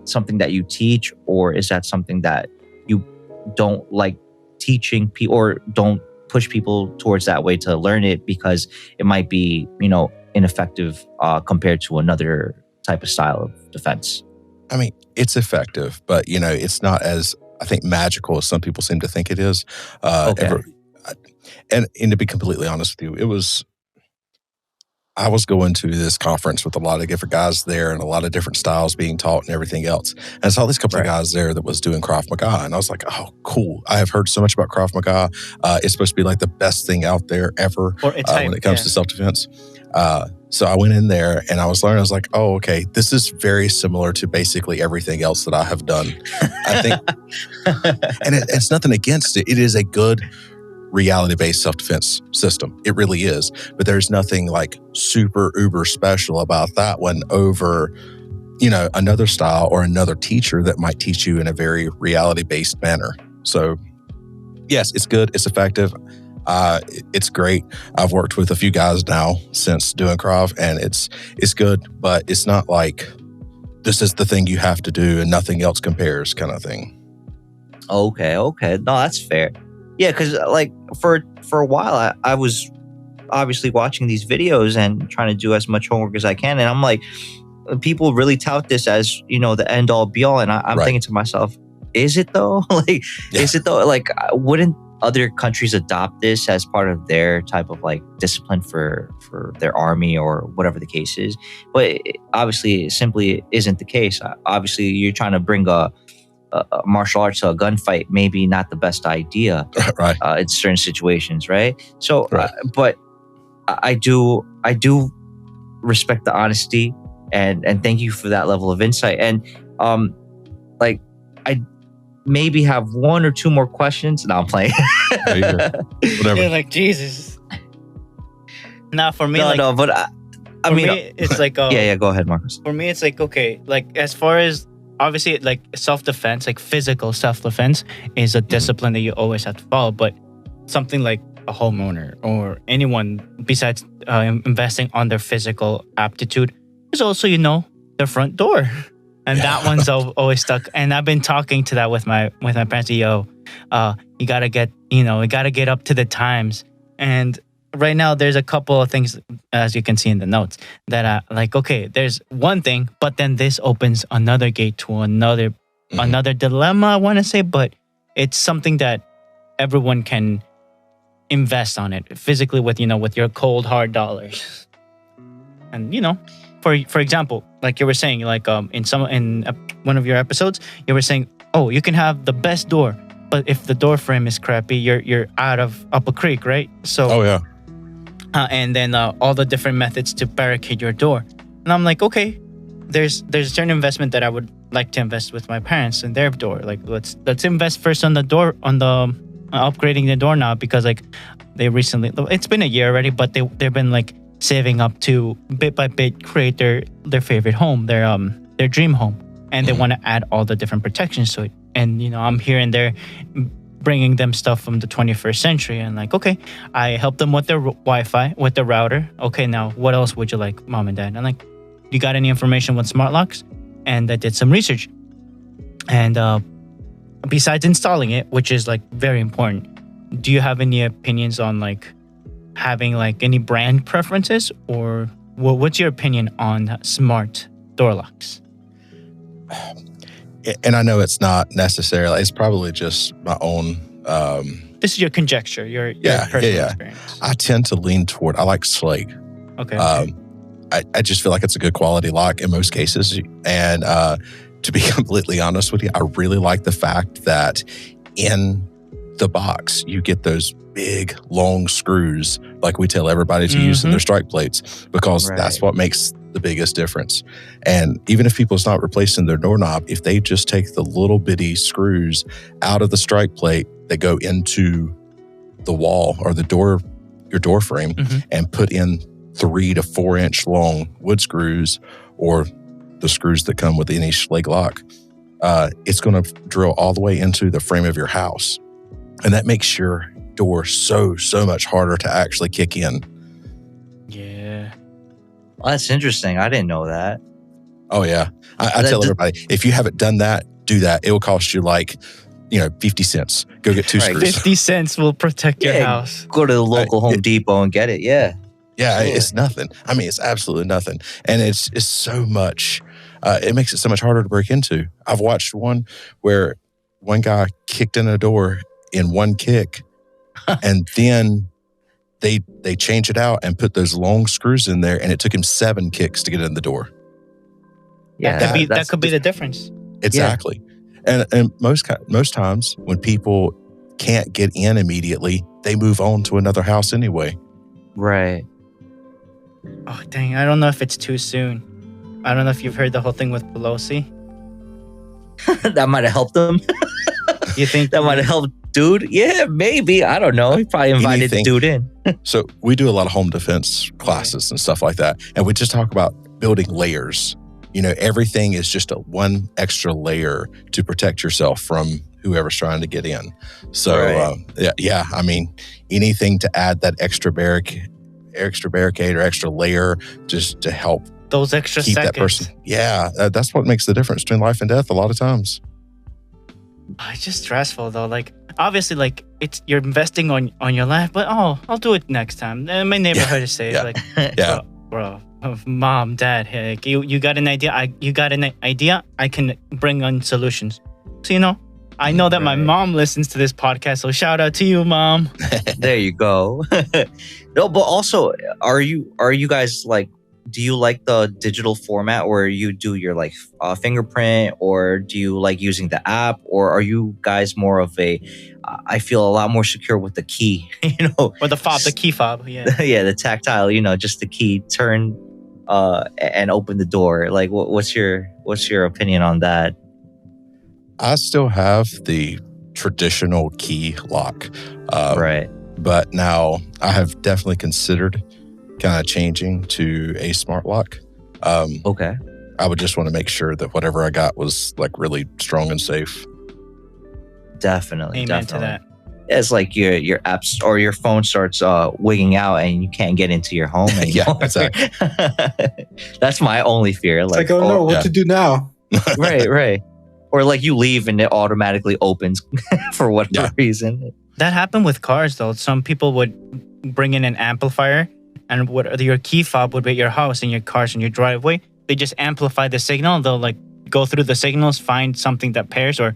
something that you teach, or is that something that you don't like teaching people, or don't push people towards that way to learn it because it might be, ineffective compared to another type of style of defense? I mean, it's effective, but it's not as, I think, magical as some people seem to think it is. And to be completely honest with you, I was going to this conference with a lot of different guys there and a lot of different styles being taught and everything else. And I saw this couple of guys there that was doing Krav Maga. And I was like, oh, cool. I have heard so much about Krav Maga. It's supposed to be like the best thing out there ever when it comes to self-defense. So I went in there and I was learning. I was like, oh, okay, this is very similar to basically everything else that I have done. I think, and it's nothing against it. It is a good reality-based self-defense system. It really is. But there's nothing like super uber special about that one over, another style or another teacher that might teach you in a very reality-based manner. So yes, it's good. It's effective. It's great. I've worked with a few guys now since doing Krav, and it's good, but it's not like this is the thing you have to do and nothing else compares kind of thing. Okay. No, that's fair. Yeah, because like for a while, I was obviously watching these videos and trying to do as much homework as I can, and I'm like, people really tout this as the end all be all, and I'm thinking to myself, is it though? Is it though? Like, wouldn't other countries adopt this as part of their type of like discipline for their army or whatever the case is? But obviously, it simply isn't the case. Obviously, you're trying to bring a martial arts to a gunfight, maybe not the best idea in certain situations, right? So, but I do respect the honesty, and thank you for that level of insight. And like I maybe have one or two more questions. No, I'm playing. There you go. Whatever. Yeah, like Jesus. Now for me, No, but I for mean, me, it's like yeah. Go ahead, Marcus. for me, it's like, okay, like as far as obviously like self-defense, like physical self-defense is a discipline that you always have to follow. But something like a homeowner or anyone besides investing on their physical aptitude is also, their front door. And that one's always stuck. And I've been talking to that with my parents. You gotta get up to the times. And right now, there's a couple of things, as you can see in the notes, that okay, there's one thing, but then this opens another gate to another dilemma, I want to say, but it's something that everyone can invest on it physically with your cold hard dollars. And for example, like you were saying, like in one of your episodes, you were saying, oh, you can have the best door, but if the door frame is crappy, you're up a creek, right? So Oh yeah. and then all the different methods to barricade your door. And I'm like, okay, there's a certain investment that I would like to invest with my parents in their door. Like let's invest first on the door, on the upgrading the doorknob, because like they recently, it's been a year already, but they've been like saving up to bit by bit create their favorite home, their dream home, and they want to add all the different protections to it. And I'm here and there bringing them stuff from the 21st century, and like, okay, I help them with their Wi-Fi, with the router. Okay, now what else would you like, mom and dad? And like, you got any information with smart locks? And I did some research, and besides installing it, which is like very important, do you have any opinions on like having like any brand preferences, or what's your opinion on smart door locks? And I know it's not necessarily, it's probably just my own. This is your conjecture, your personal experience. I tend to lean toward, I like Schlage. Okay. I just feel like it's a good quality lock in most cases. And to be completely honest with you, I really like the fact that in the box, you get those big, long screws like we tell everybody to use in their strike plates, because that's what makes the biggest difference. And even if people's not replacing their doorknob, if they just take the little bitty screws out of the strike plate that go into the wall or your door frame, and put in 3 to 4 inch long wood screws, or the screws that come with any Schlage lock, it's going to drill all the way into the frame of your house. And that makes your door so much harder to actually kick in. Yeah. Well, that's interesting. I didn't know that. Oh yeah. I tell everybody, if you haven't done that, do that. It will cost you like, 50 cents. Go get 2 screws. 50 cents will protect your house. Go to the local Home Depot and get it. Yeah. Yeah, Sure. It's nothing. I mean, it's absolutely nothing. And it's so much, it makes it so much harder to break into. I've watched one where one guy kicked in a door in one kick, and then they change it out and put those long screws in there, and it took him 7 kicks to get in the door. Yeah. That could be the difference. Exactly. Yeah. And most times when people can't get in immediately, they move on to another house anyway. Right. Oh, dang. I don't know if it's too soon. I don't know if you've heard the whole thing with Pelosi. That might have helped them. You think that might have helped dude? Yeah, maybe. I don't know. He probably invited the dude in. So we do a lot of home defense classes and stuff like that. And we just talk about building layers. Everything is just one extra layer to protect yourself from whoever's trying to get in. So, I mean, anything to add that extra barricade or extra layer just to help those extra keep seconds. That person. Yeah, that's what makes the difference between life and death a lot of times. It's just stressful though. Like obviously, like you're investing on your life, but I'll do it next time. My neighborhood is safe. Like, bro, mom, dad, hey, you got an idea? I can bring on solutions. So I know that my mom listens to this podcast, so shout out to you, mom. There you go. No, but also, are you guys like do you like the digital format where you do your like fingerprint, or do you like using the app, or are you guys more of a I feel a lot more secure with the key, Or the key fob. Yeah. yeah, the tactile, just the key turn and open the door. Like what's your opinion on that? I still have the traditional key lock. Right. But now I have definitely considered kind of changing to a smart lock. Okay. I would just want to make sure that whatever I got was like really strong and safe. Definitely. Amen to that. It's like your apps or your phone starts wigging out and you can't get into your home anymore. Yeah, exactly. That's my only fear. It's like, oh no, what to do now? Right. Or like you leave and it automatically opens for whatever reason. That happened with cars, though. Some people would bring in an amplifier, and your key fob would be at your house and your cars in your driveway. They just amplify the signal. They'll like go through the signals, find something that pairs, or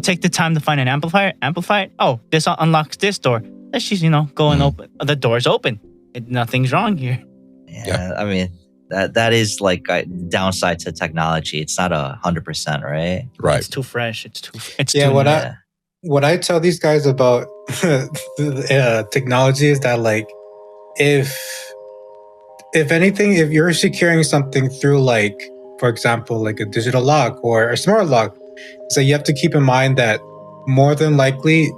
take the time to find an amplify it. Oh, this unlocks this door. Let's just go and open. The door's open. Nothing's wrong here. Yeah, I mean that is like a downside to technology. It's not 100%, right? Right. It's too fresh. It's too what I tell these guys about technology is that like if anything, if you're securing something through like, for example, like a digital lock or a smart lock, so you have to keep in mind that more than likely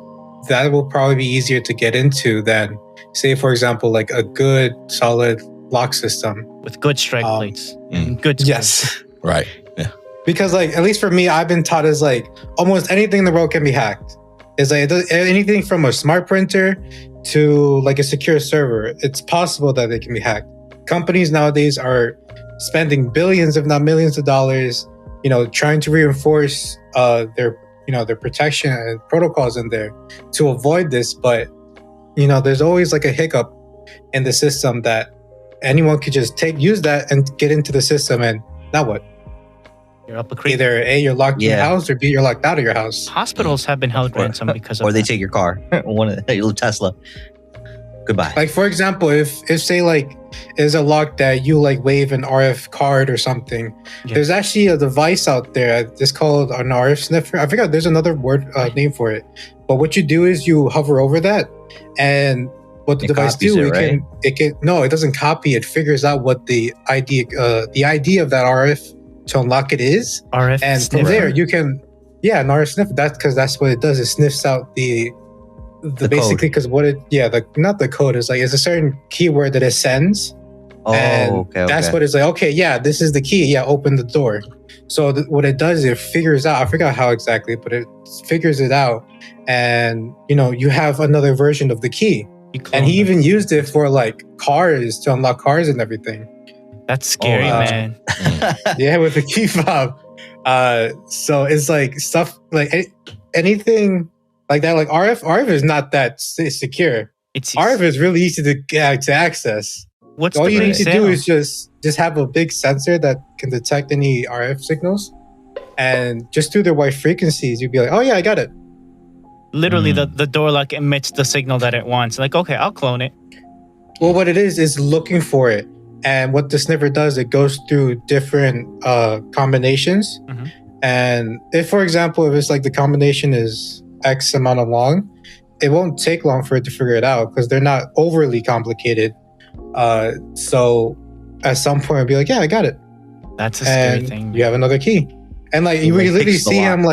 that will probably be easier to get into than, say, for example, like a good solid lock system with good strike plates and good screws. Yes. Right. Yeah. Because like, at least for me, I've been taught is like almost anything in the world can be hacked. It's like anything from a smart printer to like a secure server. It's possible that they can be hacked. Companies nowadays are spending billions, if not millions of dollars, trying to reinforce their protection and protocols in there to avoid this. But, there's always like a hiccup in the system that anyone could just use that and get into the system. And now what? You're up a creek. Either A, you're locked in your house, or B, you're locked out of your house. Hospitals have been held ransom because of or they that. take your car. One of your Tesla. Goodbye. Like, for example, if say like is a lock that you like wave an RF card or something, there's actually a device out there. It's called an RF sniffer. I forgot. There's another word name for it. But what you do is you hover over that, and what the device do, it doesn't copy. It figures out what the ID of that RF to unlock it is, RF and sniffer. from there you can, an RF sniffer. That's what it does. It sniffs out the basically, because not the code is like, it's a certain keyword that it sends. That's what it's like. Okay, this is the key. Open the door. So what it does is it figures out. I forgot how exactly, but it figures it out, and you have another version of the key. And he even used it for like cars to unlock cars and everything. That's scary, man. Yeah, with the key fob. So it's like stuff like anything like that. Like RF is not that secure. RF is really easy to access. All you need to do is just have a big sensor that can detect any RF signals, and just through their wide frequencies, you'd be like, oh yeah, I got it. Literally, the door lock emits the signal that it wants. Like, okay, I'll clone it. Well, what it is looking for it. And what the sniffer does, it goes through different combinations. Mm-hmm. And if, for example, if it's like the combination is X amount of long, it won't take long for it to figure it out because they're not overly complicated. So at some point, I'll be like, yeah, I got it. That's a scary thing. You have another key. And like, we literally see him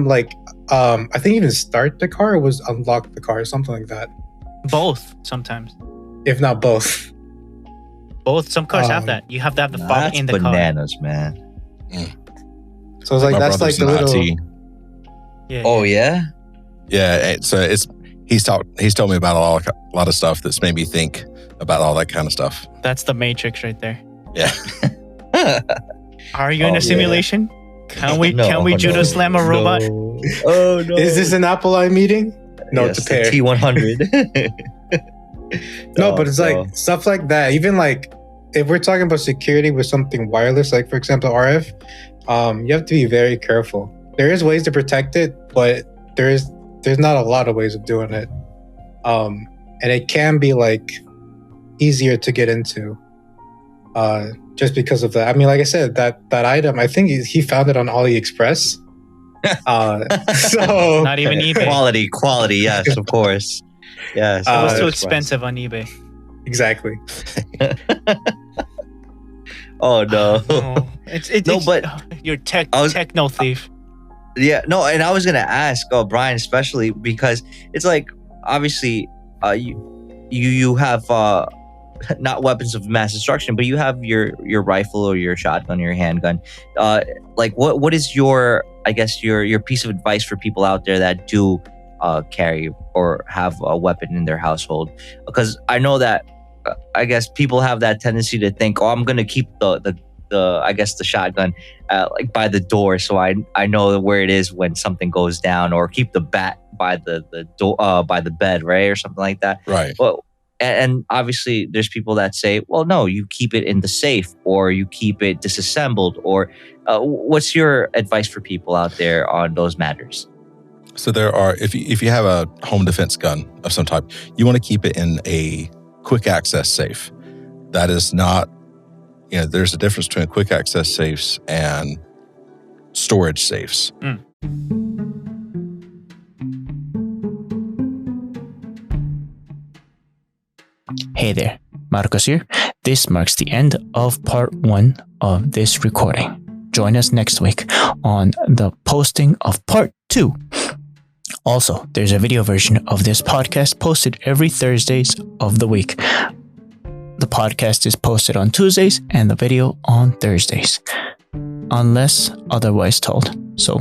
like, I think even start the car or was unlock the car or something like that. Both sometimes. If not both. Both. Some cars have that. You have to have the fob in the car. Bananas, man. So it's like, that's like the little... Yeah. Oh, yeah? Yeah, so he's told me about a lot of stuff that's made me think about all that kind of stuff. That's the Matrix right there. Yeah. Are you in a simulation? Can we judo slam a robot? Oh no! Is this an Apple I meeting? No, yes, it's a pair. T100. No, but it's like stuff like that. Even like if we're talking about security with something wireless, like for example RF, you have to be very careful. There is ways to protect it, but there's not a lot of ways of doing it. And it can be like easier to get into. just because of that. I mean, like I said, that item, I think he found it on AliExpress. So Not even eBay. Quality, yes, of course. Yes. It was too Express. expensive on eBay. exactly. Oh no. No, it's but you're I was- techno thief. Yeah, no, and I was gonna ask, Brian, especially because it's like obviously, you have not weapons of mass destruction, but you have your rifle or your shotgun or your handgun. Like what is your, I guess, your piece of advice for people out there that do carry or have a weapon in their household? Because I know that I guess people have that tendency to think, oh, I'm gonna keep the I guess the shotgun like by the door, so I know where it is when something goes down, or keep the bat by the door by the bed, right, or something like that. Right. Well, and obviously there's people that say, well, no, you keep it in the safe, or you keep it disassembled, or what's your advice for people out there on those matters? So there are, if you have a home defense gun of some type, you want to keep it in a quick access safe. That is not, there's a difference between quick access safes and storage safes. Hey there, Marcos here. This marks the end of part 1 of this recording. Join us next week on the posting of part 2. Also, there's a video version of this podcast posted every Thursdays of the week. The podcast is posted on Tuesdays and the video on Thursdays, unless otherwise told. So,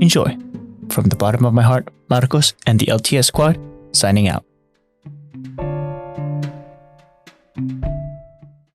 enjoy. From the bottom of my heart, Marcos and the LTS squad, signing out.